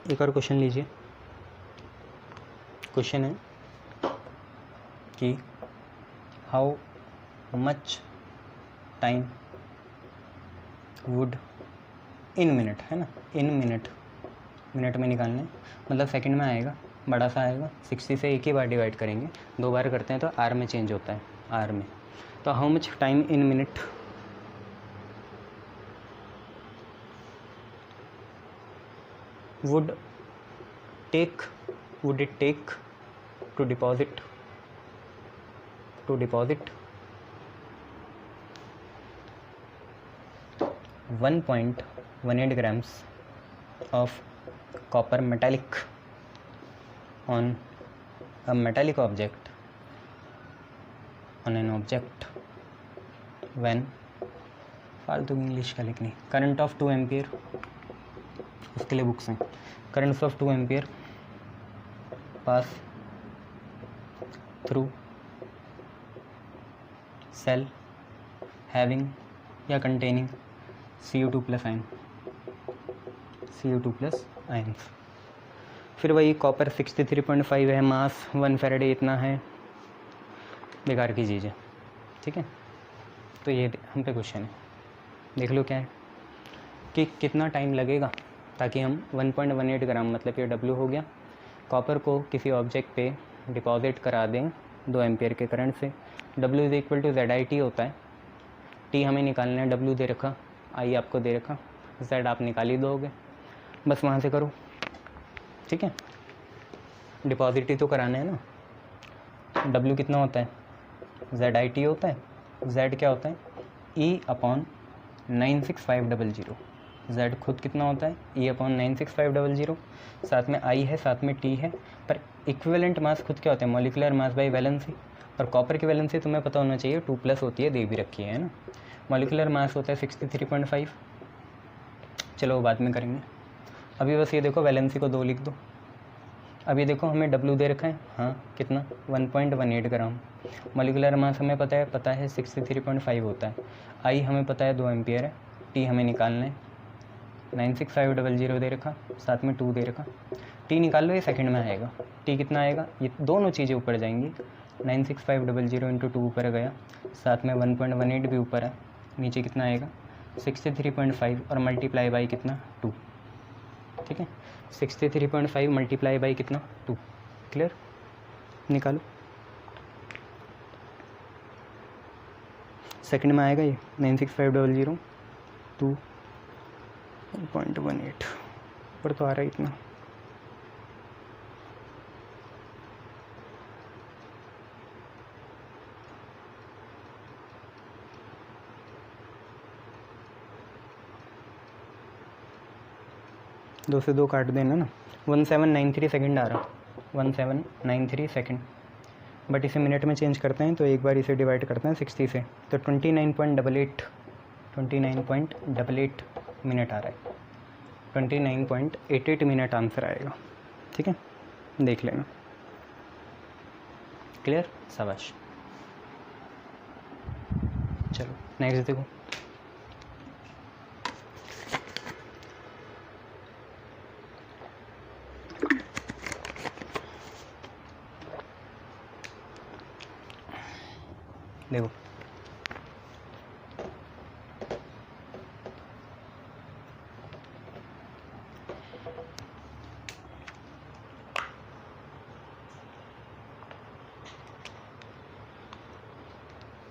एक और क्वेश्चन लीजिए। क्वेश्चन है कि how much time would in minute, है ना, इन मिनट, मिनट में निकालना है, मतलब सेकंड में आएगा, बड़ा सा आएगा, 60 से एक ही बार डिवाइड करेंगे, 2 बार करते हैं तो आर में चेंज होता है, आर में। तो how much time in minute would it take to deposit 1.18 grams of copper metallic on a metallic object, on an object when, फालतू इंग्लिश का लिखनी, करंट ऑफ 2 एम्पियर, उसके लिए बुक्स हैं, currents of 2 ampere pass through cell having या containing Cu2 plus ion, Cu2 plus ions. फिर वही copper 63.5 है, मास 1 फैराडे इतना है, बेकार की चीज़ है, ठीक है। तो ये हम पे क्वेश्चन है, देख लो क्या है कि कितना टाइम लगेगा ताकि हम 1.18 ग्राम, मतलब ये W हो गया, कॉपर को किसी ऑब्जेक्ट पे डिपॉजिट करा दें 2 एम्पियर के करंट से। W is equal to ZIT होता है, T हमें निकालना है, W दे रखा, I आपको दे रखा, Z आप निकाल ही दोगे, बस वहाँ से करो, ठीक है। डिपॉजिट ही तो कराना है ना। W कितना होता है, ZIT होता है, Z क्या होता है, E/96500, Z खुद कितना होता है, E/96500, साथ में I है, साथ में T है, पर इक्विवेलेंट मास खुद क्या होता है, मॉलिक्यूलर मास बाई वैलेंसी, और कॉपर की वैलेंसी तुम्हें पता होना चाहिए 2+ होती है, दे भी रखी है ना। मॉलिक्यूलर मास होता है 63.5, चलो वो बाद में करेंगे, अभी बस ये देखो वैलेंसी को 2 लिख दो। अब ये देखो हमें W दे रखा है, हाँ कितना, 1.18 ग्राम, मॉलिक्यूलर मास हमें पता है 63.5 होता है, I हमें पता है 2 एम्पियर है, T हमें निकालना है, 96500 दे रखा, साथ में 2 दे रखा, T निकाल लो, ये सेकंड में आएगा, T कितना आएगा, ये दोनों चीज़ें ऊपर जाएंगी, 96500 इंटू 2 ऊपर गया, साथ में 1.18 भी ऊपर है, नीचे कितना आएगा 63.5 और मल्टीप्लाई बाई कितना 2, ठीक है, 63.5 मल्टीप्लाई बाई कितना 2, क्लियर, निकालो। सेकंड में आएगा ये 96500 2 1.18 पर तो आ रहा है इतना, दो से 2 काट देना ना, 1793 सेकंड आ रहा, 1793 सेकंड, बट इसे मिनट में चेंज करते हैं तो एक बार इसे डिवाइड करते हैं 60 से, तो 29.88 मिनट आ रहा है। 29.88 मिनट आंसर आएगा। ठीक है, देख लेना। क्लियर, शाबाश। चलो नेक्स्ट देखो। देखो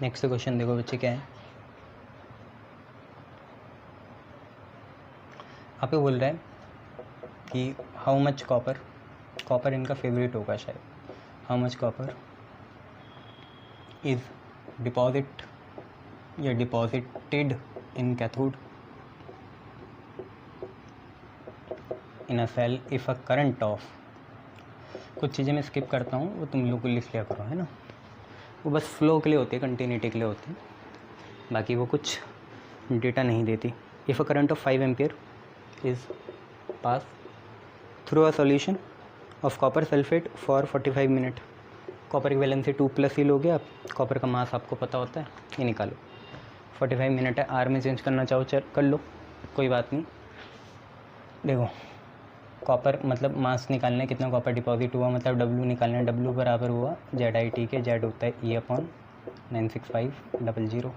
नेक्स्ट क्वेश्चन देखो बच्चे, क्या है आप पे बोल रहा है कि हाउ मच कॉपर, कॉपर इनका फेवरेट होगा शायद, how much copper is deposit या deposited in cathode in a cell if a current of, कुछ चीज़ें मैं स्किप करता हूँ, वो तुम लोग को लिख लिया करो, है ना। वो बस फ्लो के लिए होती है, कंटिन्यूटी के लिए होती है, बाकी वो कुछ डेटा नहीं देती। If a current of 5 ampere is pass through a solution of copper sulphate for 45 minute. Copper की वैलेंसी 2+ ही लोगे आप, कॉपर का मास आपको पता होता है, ये निकालो। 45 मिनट है, आर में चेंज करना चाहो कर लो, कोई बात नहीं। देखो कॉपर मतलब मास निकालना है, कितना कॉपर डिपॉजिट हुआ, मतलब डब्ल्यू निकालना है। डब्ल्यू बराबर हुआ ZIT के, जेड होता है E/96500,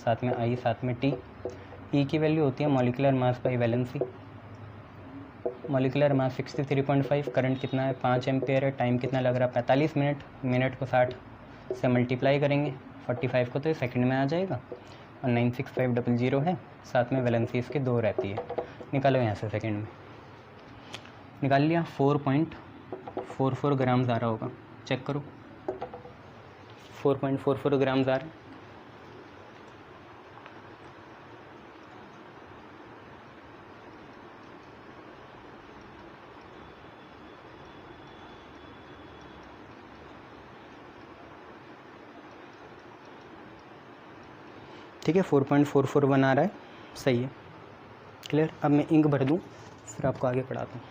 साथ में आई, साथ में टी। ई की वैल्यू होती है molecular mass by valency. Molecular mass 63.5, current कितना है 5 एम्पियर है, टाइम कितना लग रहा है 45 मिनट। मिनट को 60 से मल्टीप्लाई करेंगे, 45 को तो सेकंड में आ जाएगा, और 96500 है, साथ में वैलेंसी इसके 2 रहती है। निकालो यहाँ से सेकंड में, निकाल लिया। 4.44 ग्राम्स आ रहा होगा, चेक करो। 4.44 ग्राम्स आ रहा है। ठीक है, 4.44 बना रहा है, सही है। क्लियर। अब मैं इंक भर दूँ, फिर आपको आगे पढ़ाता हूँ।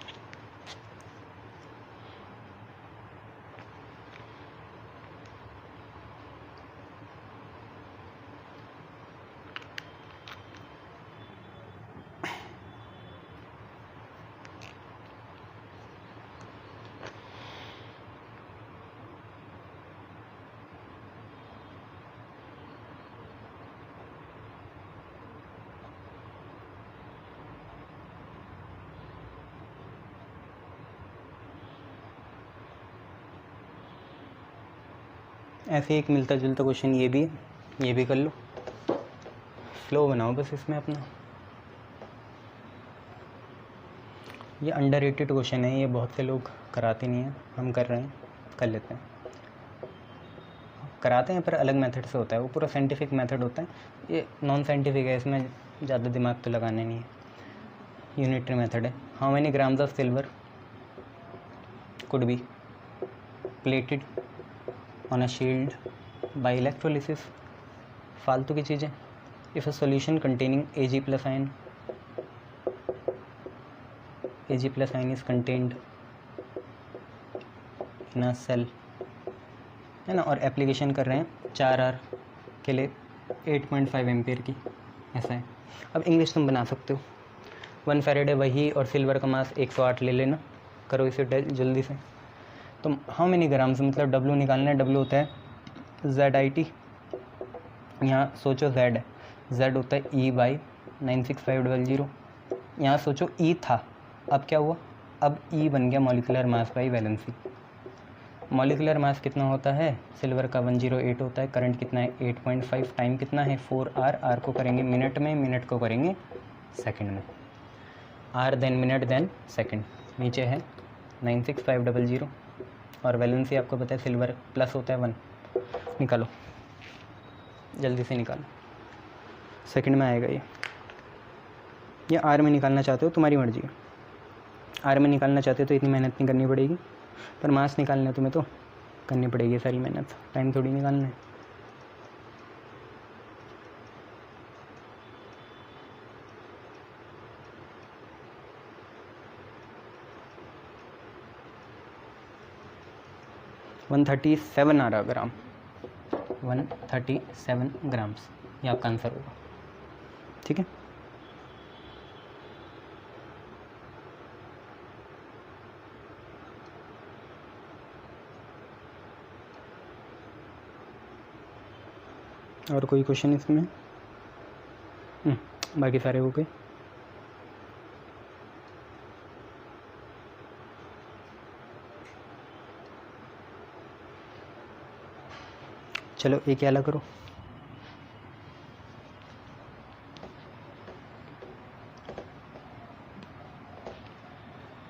ऐसे एक मिलता जुलता क्वेश्चन ये भी है, ये भी कर लो। फ्लो बनाओ बस इसमें अपना। ये अंडररेटेड क्वेश्चन है, ये बहुत से लोग कराते नहीं हैं, हम कर रहे हैं, कर लेते हैं। कराते हैं पर अलग मेथड से होता है, वो पूरा साइंटिफिक मेथड होता है, ये नॉन साइंटिफिक है, इसमें ज़्यादा दिमाग तो लगाने नहीं है। यूनिटरी मेथड है। How many grams of silver could be plated on a shield by electrolysis. फालतू की चीज़ें। If a solution containing Ag plus ion, Ag plus ion is contained in a cell, है ना, और एप्लीकेशन कर रहे हैं 4R के लिए 8.5 एम्पियर की, ऐसा है। अब इंग्लिश तुम बना सकते हो। 1 फैरेड है वही, और सिल्वर का मास 108 ले लेना। करो इसे जल्दी से। तो हाउ मेनी ग्राम्स, मतलब डब्ल्यू निकालना है। डब्ल्यू होता है ZIT, यहाँ सोचो Z है, Z होता है E/96500। यहाँ सोचो E था, अब क्या हुआ, अब E बन गया molecular mass by valency. Molecular मास कितना होता है, सिल्वर का 108 होता है, करंट कितना है 8.5, टाइम कितना है 4R, R को करेंगे मिनट में, मिनट को करेंगे सेकंड में, R then minute then second. नीचे है 96500, और वैलेंसी आपको पता है सिल्वर प्लस होता है 1। निकालो जल्दी से निकालो, सेकंड में आएगा ये आर में निकालना चाहते हो तुम्हारी मर्जी है। आर में निकालना चाहते हो तो इतनी मेहनत नहीं करनी पड़ेगी, पर मास निकालना है तुम्हें तो करनी पड़ेगी सारी मेहनत, टाइम थोड़ी निकालना है। वन 137 आ रहा ग्राम, 137 ग्राम्स, ये आपका आंसर होगा। ठीक है, और कोई क्वेश्चन इसमें? बाकी सारे हो गए। चलो एक क्या करो,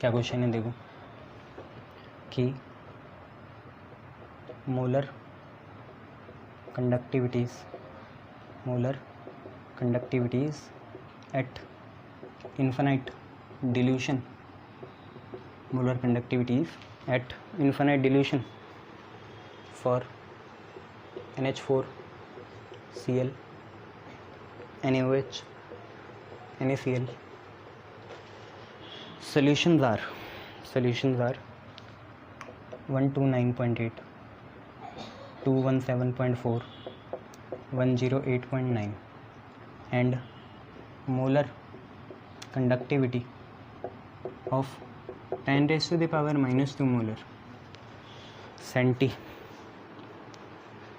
क्या क्वेश्चन है देखो कि molar conductivities at infinite dilution, molar conductivities at infinite dilution for NH4 Cl NaOH NaCl. Solutions are 129.8, 217.4, 108.9 and molar conductivity of 10 raised to the power minus 2 molar centi,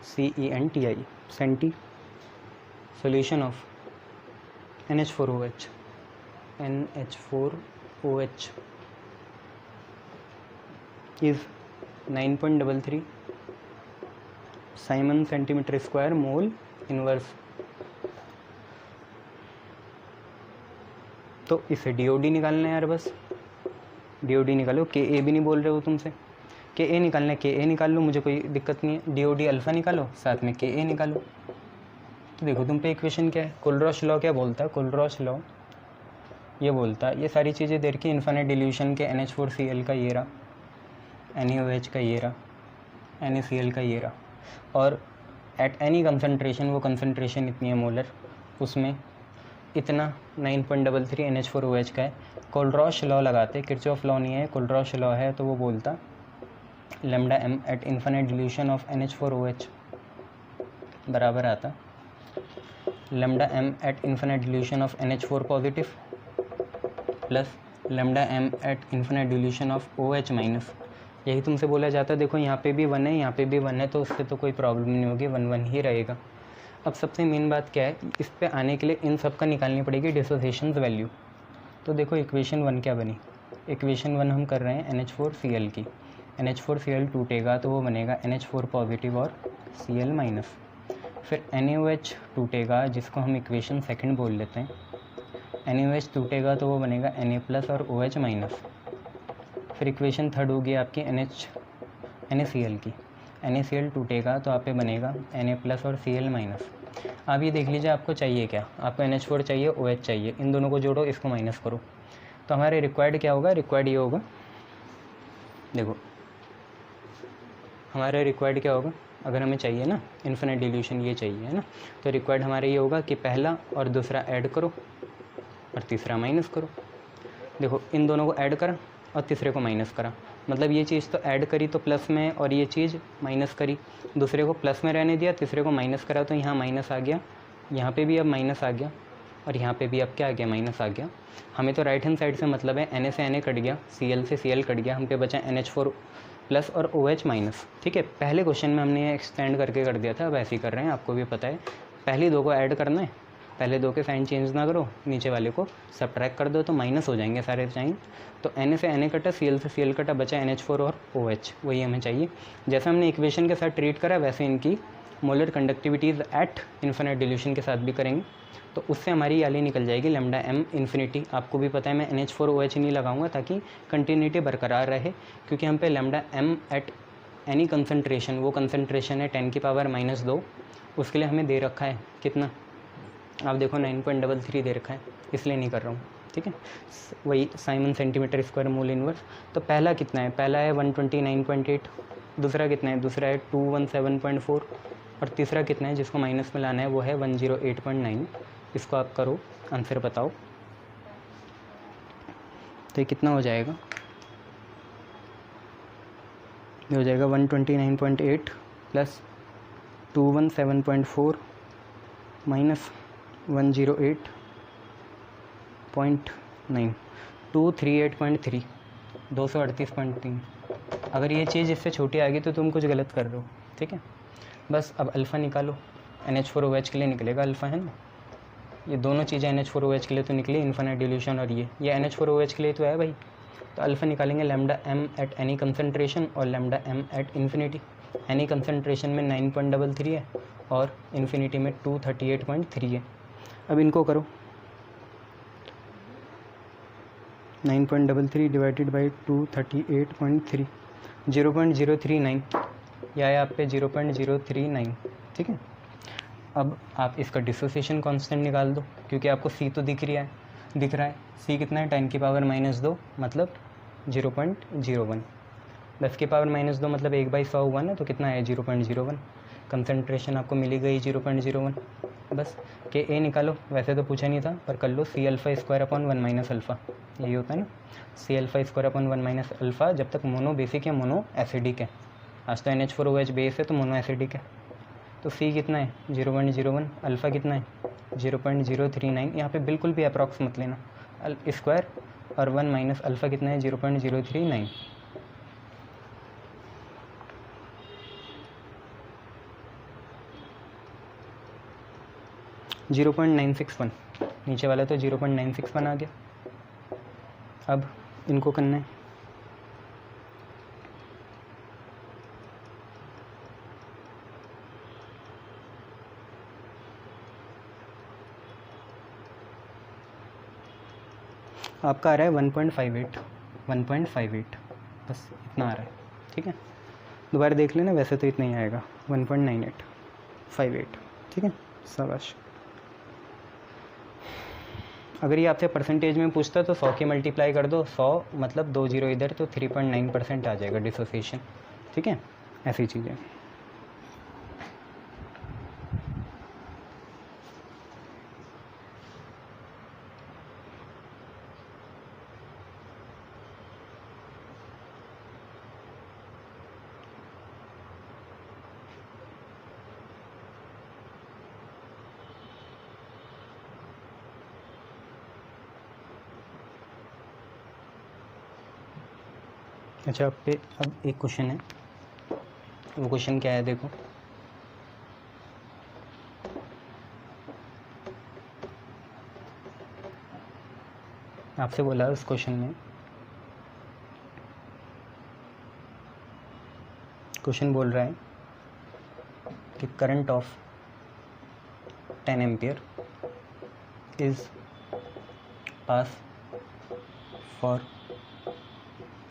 CENTI, centi solution of NH4OH is 9.33 Simon centimeter square mole inverse. तो इसे DOD निकालना है यार, बस DOD निकालो। KA भी नहीं बोल रहे हो तुमसे, KA निकालना है, KA निकाल लो, मुझे कोई दिक्कत नहीं है। DOD अल्फ़ा निकालो, साथ में KA निकालो। तो देखो तुम पे इक्वेशन क्या है, कोलरॉश लॉ क्या बोलता है? कोलरॉश लॉ ये बोलता है, ये सारी चीज़ें देख के इन्फिनिट डिल्यूशन के NH4Cl का ये रहा, NaOH का ये रहा, NaCl का ये रहा, और एट एनी कंसनट्रेशन, वो कंसनट्रेशन इतनी है मोलर, उसमें इतना 9.33 NH4OH का है। कोलरॉश लॉ लगाते, किरचॉफ लॉ नहीं है, कोलरॉश लॉ है, तो वो बोलता lambda m at infinite dilution of NH4OH बराबर आता lambda m at infinite dilution of NH4 positive plus lambda m at infinite dilution of OH minus. यही तुमसे बोला जाता है। देखो यहाँ पे भी 1 है, यहाँ पे भी 1 है, तो उससे तो कोई प्रॉब्लम नहीं होगी, 1 1 ही रहेगा। अब सबसे मेन बात क्या है, इस पे आने के लिए इन सब का निकालनी पड़ेगी डिसोसिएशन वैल्यू। तो देखो इक्वेशन 1 क्या बनी, इक्वेशन 1 हम कर रहे हैं NH4Cl की। NH4Cl टूटेगा तो वो बनेगा NH4 पॉजिटिव और Cl माइनस। फिर NaOH टूटेगा, जिसको हम इक्वेशन सेकंड बोल लेते हैं। NaOH टूटेगा तो वो बनेगा Na प्लस और OH माइनस। फिर इक्वेशन थर्ड होगी आपकी NaCl की। NaCl टूटेगा तो आप पे बनेगा Na प्लस और Cl माइनस। आप ये देख लीजिए आपको चाहिए क्या, आपको NH4 चाहिए, OH चाहिए, इन दोनों को जोड़ो, इसको माइनस करो, तो हमारे रिक्वायर्ड क्या होगा, रिक्वायर्ड ये होगा, देखो हमारे रिक्वायर्ड क्या होगा, अगर हमें चाहिए ना इन्फिनिट डिल्यूशन, ये चाहिए है ना, तो रिक्वायर्ड हमारे ये होगा कि पहला और दूसरा ऐड करो और तीसरा माइनस करो। देखो इन दोनों को ऐड करा और तीसरे को माइनस करा, मतलब ये चीज़ तो ऐड करी तो प्लस में, और ये चीज़ माइनस करी, दूसरे को प्लस में रहने दिया, तीसरे को माइनस करा, तो यहाँ माइनस आ गया, यहाँ पे भी अब माइनस आ गया, और यहाँ पे भी अब क्या आ गया, माइनस आ गया। हमें तो राइट हैंड साइड से मतलब है, Na से Na कट गया, Cl से Cl कट गया, हम पे बचा NH4 प्लस और OH माइनस। ठीक है, पहले क्वेश्चन में हमने एक्सटेंड करके कर दिया था, अब ऐसे ही कर रहे हैं, आपको भी पता है। पहले दो को ऐड करना है, पहले दो के साइन चेंज ना करो, नीचे वाले को सब्ट्रैक्ट कर दो तो माइनस हो जाएंगे सारे साइन। तो Na से Na कटा, Cl से Cl कटा, बचा NH4 और OH, वही हमें चाहिए। जैसे हमने इक्वेशन के साथ ट्रीट करा, वैसे इनकी molar conductivities at infinite dilution के साथ भी करेंगे, तो उससे हमारी याली निकल जाएगी लैम्डा m इन्फिनिटी। आपको भी पता है मैं NH4 OH नहीं लगाऊंगा ताकि कंटिन्यूटी बरकरार रहे, क्योंकि हम पे lambda m at any concentration, वो कंसनट्रेशन है 10 की पावर -2, उसके लिए हमें दे रखा है कितना, आप देखो 9.33 दे रखा है, इसलिए नहीं कर रहा हूँ। ठीक है, वही Simon centimetre square mole inverse. तो पहला कितना है, पहला है 129.8, दूसरा कितना है, दूसरा है 217.4 और तीसरा कितना है जिसको माइनस में लाना है वो है 108.9। इसको आप करो, आंसर बताओ। तो ये कितना हो जाएगा, ये हो जाएगा 129.8 प्लस 217.4 माइनस 108.9, 238.3, 238.3। अगर ये चीज़ इससे छोटी आ गई तो तुम कुछ गलत कर रहे हो, ठीक है। बस अब अल्फ़ा निकालो, NH4OH के लिए निकलेगा अल्फ़ा, है ना। ये दोनों चीज़ें NH4OH के लिए तो निकली, इन्फिनिट डिल्यूशन और ये NH4OH के लिए तो है भाई। तो अल्फ़ा निकालेंगे lambda m at any concentration और lambda m at infinity. Any concentration में 9.33 है और इन्फिनिटी में 238.3 है। अब इनको करो, 9.33 डिवाइडेड बाई 238.3, 0.039, या है आप पे 0.039, ठीक है। अब आप इसका डिसोसिएशन कांस्टेंट निकाल दो, क्योंकि आपको C तो दिख रहा है। C कितना है, 10⁻⁻2 मतलब 0.01, 10⁻⁻2 मतलब 1/100 हुआ ना, तो कितना है 0.01। कंसनट्रेशन आपको मिली गई 0.01। बस के ए निकालो, वैसे तो पूछा नहीं था पर कर लो, C⁴/1 - अल्फ़ा, यही होता है ना, C⁴/1 - अल्फ़ा जब तक मोनो बेसिक या मोनो एसिडिक है। आज तो NH4OH बेस है तो मोनो एसिडिक है। तो C कितना है 0.01, अल्फ़ा कितना है 0.039। यहाँ पे बिल्कुल भी अप्रॉक्स मत लेना, स्क्वायर और 1 - अल्फ़ा कितना है 0.039। (0.961) नीचे वाला तो 0.961 आ गया। अब इनको करना है, आपका आ रहा है 1.58, बस इतना आ रहा है, ठीक है। दोबारा देख लेना, वैसे तो इतना ही आएगा 1.9858, ठीक है। शाबाश। अगर ये आपसे परसेंटेज में पूछता तो 100 की मल्टीप्लाई कर दो, 100 मतलब 2 0 इधर, तो 3.9% आ जाएगा डिसोसिएशन, ठीक है। ऐसी चीज़ें। अच्छा, आप पे अब एक क्वेश्चन है, वो क्वेश्चन क्या है देखो। आपसे बोला उस क्वेश्चन में, क्वेश्चन बोल रहा है कि current of 10 ampere is pass for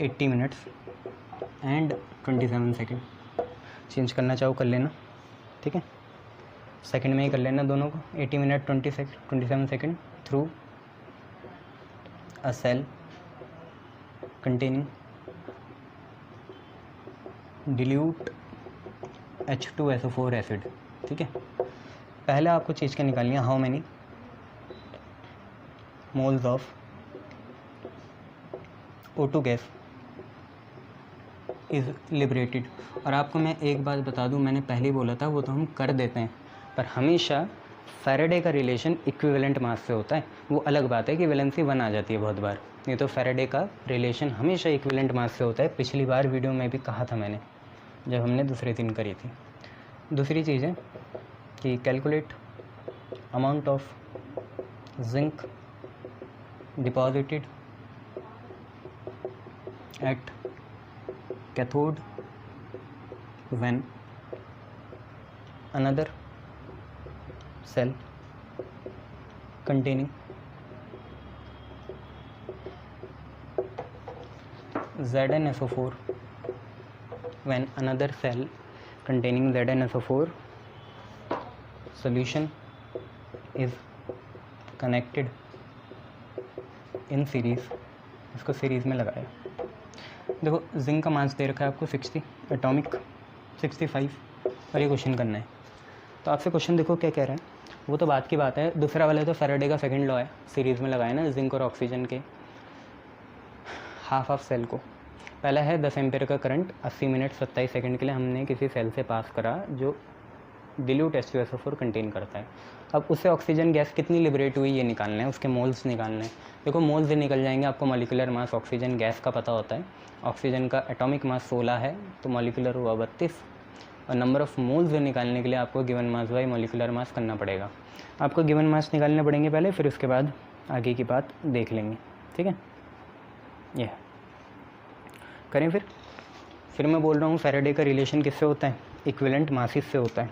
80 minutes and 27 second. Change करना चाहो कर लेना, ठीक है। सेकंड में ही कर लेना दोनों को, 80 minute 27 second through a cell containing dilute H2SO4 acid, ठीक है। पहले आपको चीज़ क्या निकालनी है, how many moles of O2 gas is liberated. और आपको मैं एक बात बता दूं, मैंने पहले ही बोला था, वो तो हम कर देते हैं, पर हमेशा फैराडे का रिलेशन इक्विवेलेंट मास से होता है। वो अलग बात है कि वैलेंसी 1 आ जाती है बहुत बार, नहीं तो फैराडे का रिलेशन हमेशा इक्विवेलेंट मास से होता है। पिछली बार वीडियो में भी कहा था मैंने, जब हमने दूसरे दिन करी थी। दूसरी चीज़ है कि calculate amount of zinc deposited at cathode when another cell containing ZnSO4 when another cell containing ZnSO4 solution is connected in series। इसको सीरीज़ में लगाया। देखो जिंक का मास दे रखा है आपको 60, एटॉमिक 65, और ये क्वेश्चन करना है। तो आपसे क्वेश्चन देखो क्या कह रहा है, वो तो बात की बात है। दूसरा वाला तो फैराडे का सेकंड लॉ है, सीरीज़ में लगाया ना जिंक और ऑक्सीजन के हाफ सेल को। पहला है 10 एम्पेयर का करंट 80 मिनट 27 सेकंड के लिए हमने किसी सेल से पास करा जो डिल्यूट H2SO4 कंटेन करता है। अब उससे ऑक्सीजन गैस कितनी लिबरेट हुई ये निकालना है, उसके मोल्स निकालना है। देखो मोल्स निकल जाएंगे, आपको मॉलिक्यूलर मास ऑक्सीजन गैस का पता होता है। ऑक्सीजन का एटॉमिक मास 16 है तो मॉलिक्यूलर हुआ 32, और नंबर ऑफ़ मोल्स निकालने के लिए आपको given mass by molecular mass करना पड़ेगा। आपको गिवन मास निकालने पड़ेंगे पहले, फिर उसके बाद आगे की बात देख लेंगे, ठीक है। ये करें फिर मैं बोल रहा हूँ फैराडे का रिलेशन किससे होता है, इक्विवेलेंट मासेस से होता है।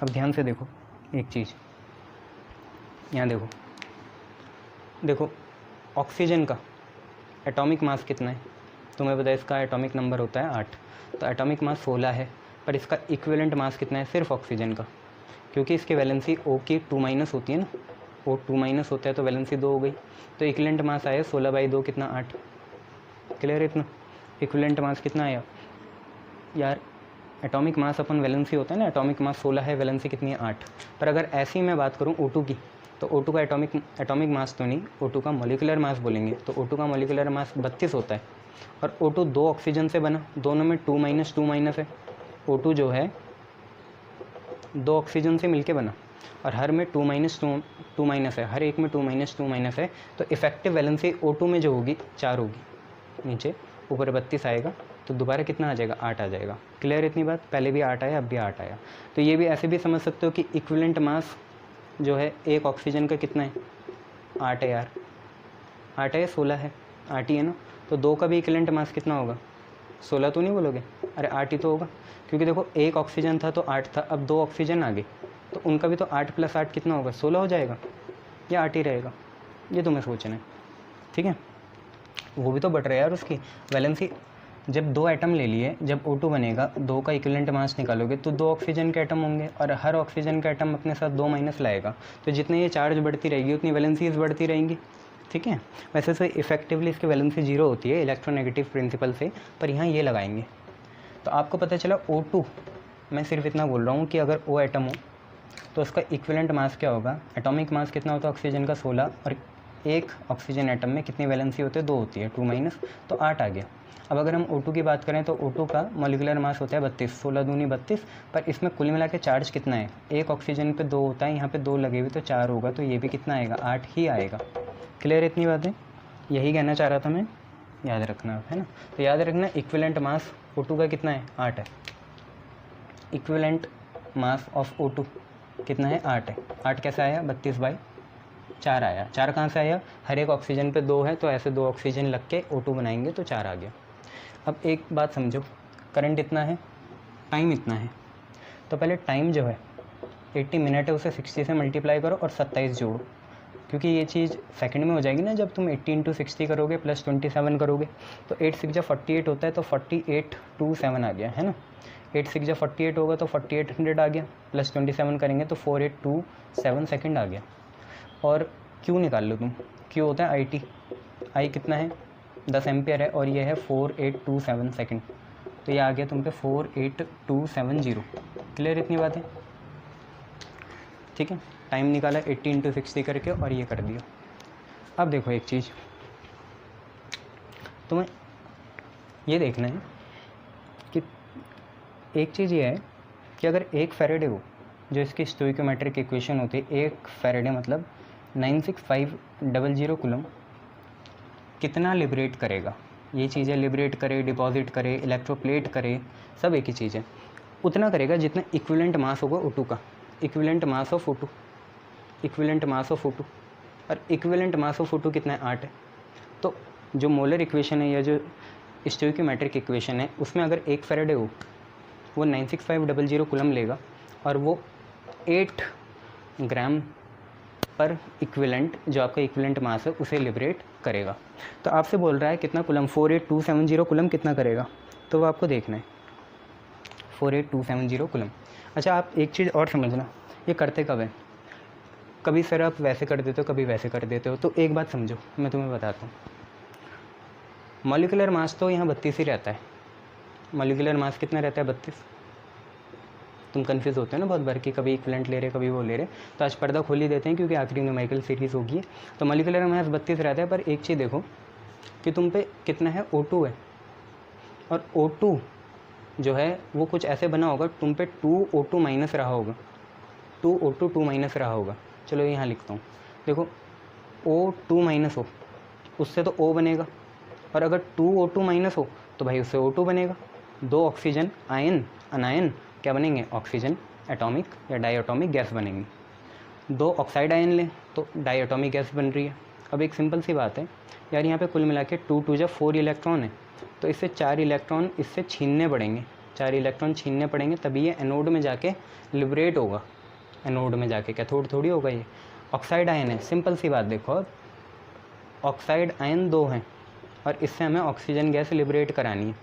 अब ध्यान से देखो एक चीज़, यहाँ देखो ऑक्सीजन का एटॉमिक मास कितना है, तुम्हें पता है इसका एटॉमिक नंबर होता है 8, तो एटॉमिक मास 16 है, पर इसका इक्विवेलेंट मास कितना है सिर्फ ऑक्सीजन का, क्योंकि इसकी वैलेंसी O की 2- होती है ना, O 2- होता है तो वैलेंसी 2 हो गई, तो इक्विवेलेंट मास आया 16/2 कितना 8। क्लियर है इतना, इक्विवेलेंट मास कितना आया यार, एटॉमिक मास अपन वैलेंसी होता है ना, एटॉमिक मास 16 है, वैलेंसी कितनी है 8। पर अगर ऐसी मैं बात करूँ O2 की, तो O2 का एटॉमिक मास तो नहीं, O2 का मॉलिक्यूलर मास बोलेंगे, तो O2 का मॉलिक्यूलर मास 32 होता है, और O2 2 ऑक्सीजन से बना, दोनों में 2- है। O2 जो है 2 ऑक्सीजन से मिलके बना, और हर में 2- है, हर एक में 2- है, तो इफेक्टिव वैलेंसी O2 में जो होगी 4 होगी, नीचे ऊपर 32 आएगा, तो दोबारा कितना आ जाएगा 8 आ जाएगा। क्लियर इतनी बात, पहले भी 8 आया अब भी 8 आया। तो ये भी ऐसे भी समझ सकते हो कि इक्विवेलेंट मास जो है एक ऑक्सीजन का कितना है 8 है यार, 8 है 16 है, 8 ही है ना, तो 2 का भी इक्विवेलेंट मास कितना होगा 16 तो नहीं बोलोगे, अरे 8 ही तो होगा, क्योंकि देखो एक ऑक्सीजन था तो 8 था, अब 2 ऑक्सीजन आ गए तो उनका भी तो 8 + 8 कितना होगा 16 हो जाएगा, या 8 ही रहेगा, ये तुम्हें सोचना है, ठीक है। वो भी तो बढ़ रहा है यार उसकी वैलेंसी। जब 2 एटम ले लिए, जब O2 बनेगा, 2 का इक्विवेलेंट मास निकालोगे तो 2 ऑक्सीजन के एटम होंगे, और हर ऑक्सीजन का एटम अपने साथ 2- लाएगा, तो जितने ये चार्ज बढ़ती रहेगी उतनी वैलेंसीज बढ़ती रहेंगी, ठीक है। वैसे तो इफेक्टिवली इसकी वैलेंसी 0 होती है इलेक्ट्रोनेगेटिव प्रिंसिपल से, पर यहाँ ये लगाएंगे। तो आपको पता चला O2, मैं सिर्फ इतना बोल रहा हूँ कि अगर O एटम हो तो उसका इक्विवेलेंट मास क्या होगा, एटॉमिक मास कितना होता है ऑक्सीजन का 16, और एक ऑक्सीजन एटम में कितनी वैलेंसी होती है 2 होती है, 2- तो 8 आ गया। अब अगर हम O2 की बात करें तो O2 का मॉलिक्यूलर मास होता है 32, 16 दूनी 32, पर इसमें कुल मिला के चार्ज कितना है, एक ऑक्सीजन पे 2 होता है, यहाँ पे 2 लगे हुए तो 4 होगा, तो ये भी कितना आएगा 8 ही आएगा। क्लियर इतनी बातें, यही कहना चाह रहा था मैं, याद रखना है ना। तो याद रखना इक्विवेलेंट मास O2 का कितना है 8 है, इक्विवेलेंट मास ऑफ O2 कितना है 8 है। 8 कैसे आया 32/4 आया, 4 कहाँ से आया, हर एक ऑक्सीजन पे 2 है तो ऐसे 2 ऑक्सीजन लग के O2 बनाएंगे तो 4 आ गया। अब एक बात समझो, करंट इतना है, टाइम इतना है, तो पहले टाइम जो है 80 मिनट है, उसे 60 से मल्टीप्लाई करो और 27 जोड़ो, क्योंकि ये चीज़ सेकंड में हो जाएगी ना जब तुम 80 × 60 करोगे प्लस 27 करोगे, तो 8 6 जा 48 होता है, तो 4827 आ गया है ना, 8 6 जा 48 होगा तो 4800 आ गया, प्लस 27 करेंगे तो 4827 सेकंड आ गया। और Q निकाल लो तुम, Q होता है IT, I कितना है 10 एम्पियर है, और ये है 4827 सेकंड, तो ये आ गया तुम पे 48270। क्लियर इतनी बात है, ठीक है। टाइम निकाला 80 × 60 करके और ये कर दिया। अब देखो एक चीज़ तुम्हें ये देखना है कि एक चीज़ ये है कि अगर एक फैराडे हो, जो इसकी स्टोइकोमेट्रिक इक्वेशन होती है, एक फैराडे मतलब 96500 कूलम कितना लिबरेट करेगा, ये चीज़ें लिबरेट करे, डिपॉजिट करे, इलेक्ट्रोप्लेट करे, सब एक ही चीज़ है, उतना करेगा जितना इक्विवेलेंट मास होगा O2 का, equivalent mass of O2, equivalent mass of O2, और इक्विवेलेंट मास ऑफ O2 कितना है 8 है। तो जो मोलर इक्वेशन है या जो स्टोइकोमेट्रिक इक्वेशन है उसमें अगर एक फैराडे हो वो 96500 कूलम लेगा, और वो 8 ग्राम पर इक्विवेलेंट जो आपका इक्विवेलेंट मास है उसे लिबरेट करेगा। तो आपसे बोल रहा है कितना कूलम, 48270 कूलम कितना करेगा, तो वो आपको देखना है 48270 कूलम। अच्छा आप एक चीज़ और समझना, ये करते कब है, कभी सर आप वैसे कर देते हो कभी वैसे कर देते हो, तो एक बात समझो मैं तुम्हें बताता हूँ। मॉलिकुलर मास तो यहाँ 32 ही रहता है। मॉलिकुलर मास कितना रहता है? 32। तुम कंफ्यूज होते हो ना बहुत बार कि कभी इक्विवेलेंट ले रहे कभी वो ले रहे, तो आज पर्दा खोल ही देते हैं क्योंकि आखिरी न्यूमेरिकल सीरीज़ होगी। तो मॉलिकुलर मास 32 रहता है, पर एक चीज़ देखो कि तुम पे कितना है, O2 है, और O2 जो है वो कुछ ऐसे बना होगा, तुम पे 2O2 माइनस रहा होगा, 2O2 2 माइनस रहा होगा। चलो यहाँ लिखता हूँ, देखो O2 माइनस हो उससे तो O बनेगा, और अगर 2O2 माइनस हो तो भाई उससे O2 बनेगा। दो ऑक्सीजन आयन अनायन क्या बनेंगे? ऑक्सीजन एटॉमिक या डायटॉमिक गैस बनेंगी। दो ऑक्साइड आयन लें तो डायटॉमिक गैस बन रही है। अब एक सिंपल सी बात है यार, यहाँ पे कुल मिला के 2 2 जब 4 इलेक्ट्रॉन है, तो इससे 4 इलेक्ट्रॉन इससे छीनने पड़ेंगे, 4 इलेक्ट्रॉन छीनने पड़ेंगे, तभी ये एनोड में जाके लिबरेट होगा। एनोड में जाके कैथोड थोड़ी होगा ये। ऑक्साइड आयन है, सिंपल सी बात देखो, अब ऑक्साइड आयन 2 हैं और इससे हमें ऑक्सीजन गैस लिबरेट करानी है।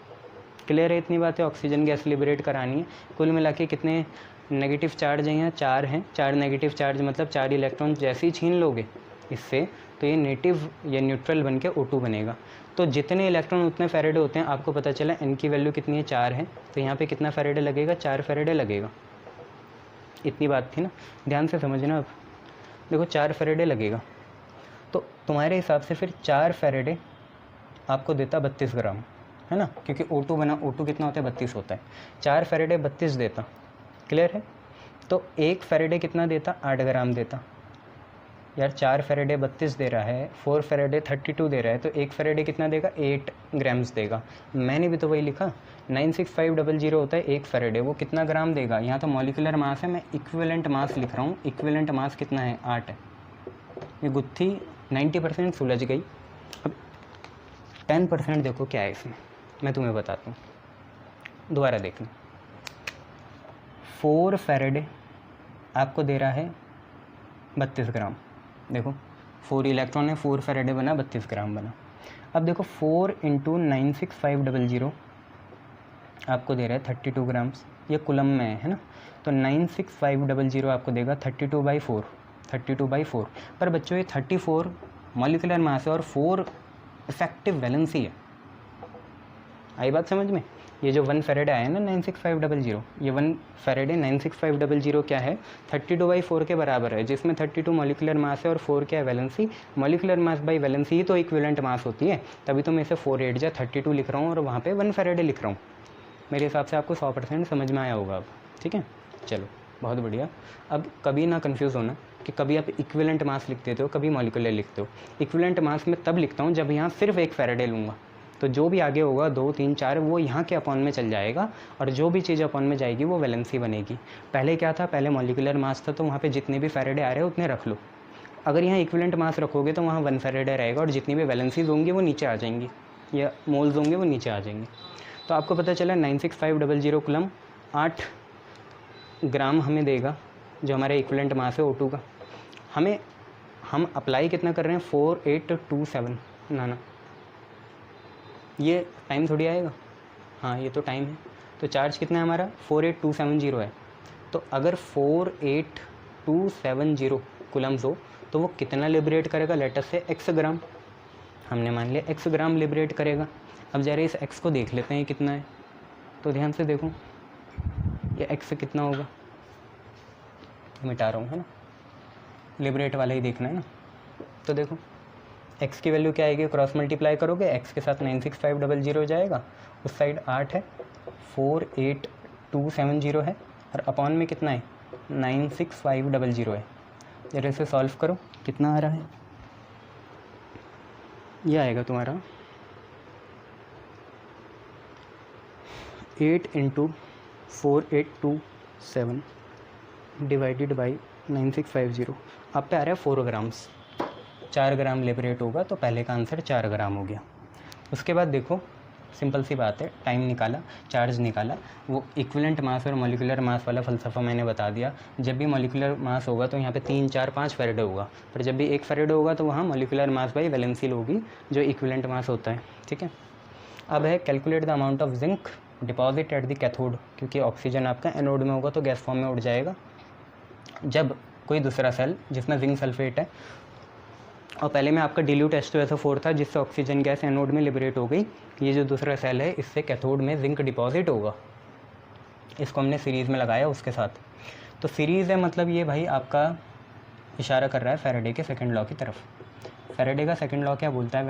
क्लियर है इतनी बात है? ऑक्सीजन गैस लिबरेट करानी है। कुल मिला के कितने नेगेटिव चार्ज हैं यहाँ? 4 हैं। 4 नेगेटिव चार्ज मतलब 4 इलेक्ट्रॉन जैसे ही छीन लोगे इससे, तो ये नेटिव या न्यूट्रल बन के O2 बनेगा। तो जितने इलेक्ट्रॉन उतने फेरेडे होते हैं। आपको पता चला n की वैल्यू कितनी है? 4 है, तो यहाँ पे कितना फेरेडे लगेगा? 4 फेरेडे लगेगा। इतनी बात थी ना, ध्यान से समझना। अब देखो 4 फेरेडे लगेगा, तो तुम्हारे हिसाब से फिर 4 फेरेडे आपको देता 32 ग्राम, है ना, क्योंकि O2 बना, O2 कितना होता है? 32 होता है। 4 फेरेडे 32 देता। क्लियर है? तो 1 फेरेडे कितना देता? 8 ग्राम देता। यार 4 फेरेडे 32 दे रहा है, 4 फेरेडे 32 दे रहा है, तो 1 फेरेडे कितना देगा? 8 ग्राम्स देगा। मैंने भी तो वही लिखा, 96500 होता है 1 फेरेडे, वो कितना ग्राम देगा? यहाँ तो मॉलिकुलर मास है, मैं इक्विवेलेंट मास लिख रहा हूँ। इक्विवेलेंट मास कितना है? 8 है। ये गुत्थी 90% सुलझ गई। अब 10% देखो क्या है इसमें, मैं तुम्हें बताता हूँ। दोबारा देखना, 4 फेरेडे आपको दे रहा है 32 ग्राम। देखो 4 इलेक्ट्रॉन है, 4 फेरेडे बना, 32 ग्राम बना। अब देखो 4 × 96500 आपको दे रहा है 32 ग्राम्स। ये कुलम में है ना, तो 96500 आपको देगा 32/4, 32/4। पर बच्चों ये 34 मॉलिकुलर मास है और 4 इफेक्टिव वैलेंसी है। आई बात समझ में? ये जो 1 फेरेडे आया ना 96500, ये 1 फेरेडे 96500 क्या है? 32/4 के बराबर है, जिसमें 32 मॉलिकुलर मास है और 4 क्या है? Valency. Molecular mass by valency ही तो इक्विवेलेंट मास होती है, तभी तो मैं इसे 4 8 जा 32 लिख रहा हूँ और वहाँ पे 1 फेरेडे लिख रहा हूँ। मेरे हिसाब से आपको 100% समझ में आया होगा अब। ठीक है, चलो बहुत बढ़िया। अब कभी ना कन्फ्यूज़ होना कि कभी आप इक्विवेलेंट मास लिख देते हो, कभी मॉलिकुलर लिखते हो। इक्विवेलेंट मास मैं तब लिखता हूँ जब यहाँ सिर्फ 1 फेरेडे लूँगा, तो जो भी आगे होगा 2 3 4 वो यहाँ के अपॉन में चल जाएगा, और जो भी चीज़ अपॉन में जाएगी वो वैलेंसी बनेगी। पहले क्या था? पहले मॉलिकुलर मास था, तो वहाँ पे जितने भी फेरेडे आ रहे हैं उतने रख लो। अगर यहाँ इक्विवेलेंट मास रखोगे तो वहाँ 1 फेरेडे रहेगा, और जितनी भी वैलेंसीज होंगी वो नीचे आ जाएंगी, या मोल्स होंगे वो नीचे आ जाएंगे। तो आपको पता चला 96500 कुलम 8 ग्राम हमें देगा, जो हमारा इक्विवेलेंट मास है O2 का। हम अप्लाई कितना कर रहे हैं? 4827। ना ये टाइम थोड़ी आएगा, हाँ ये तो टाइम है। तो चार्ज कितना है हमारा? 48270 है। तो अगर 48270 कुलम्स हो तो वो कितना लिबरेट करेगा? लेटर से x ग्राम, हमने मान लिया x ग्राम लिबरेट करेगा। अब जरा इस x को देख लेते हैं कितना है, तो ध्यान से देखो ये x कितना होगा, मिटा रहा हूँ है ना, लिबरेट वाला ही देखना है ना। तो देखो x की वैल्यू क्या आएगी? क्रॉस मल्टीप्लाई करोगे x के साथ 96500 हो जाएगा, उस साइड 8 है, 48270 है, और अपॉन में कितना है? 96500 है। जरा इसे सॉल्व करो, कितना आ रहा है? ये आएगा तुम्हारा 8 × 4827 डिवाइडेड बाई 9650। आप पे आ रहा है 4 ग्राम्स। 4 ग्राम लिबरेट होगा, तो पहले का आंसर 4 ग्राम हो गया। उसके बाद देखो सिंपल सी बात है, टाइम निकाला, चार्ज निकाला, वो इक्विवेलेंट मास और मॉलिकुलर मास वाला फ़लसफ़ा मैंने बता दिया। जब भी मॉलिकुलर मास होगा तो यहाँ पे 3 4 5 फेरेडे होगा, पर जब भी 1 फेरेडे होगा तो वहाँ मॉलिकुलर मास बाई वैलेंसी होगी, जो इक्विवेलेंट मास होता है। ठीक है, अब है calculate the amount of zinc deposit at the cathode, क्योंकि ऑक्सीजन आपका एनोड में होगा तो गैस फॉर्म में उड़ जाएगा। जब कोई दूसरा सेल जिसमें जिंक सल्फेट है और पहले में आपका डिल्यूट H2SO4 था जिससे ऑक्सीजन गैस एनोड में लिबरेट हो गई। ये जो दूसरा सेल है इससे कैथोड में जिंक डिपॉजिट होगा। इसको हमने सीरीज़ में लगाया उसके साथ। तो सीरीज़ है मतलब ये भाई आपका इशारा कर रहा है फैराडे के सेकंड लॉ की तरफ। फैराडे का सेकंड लॉ क्या बोलता है?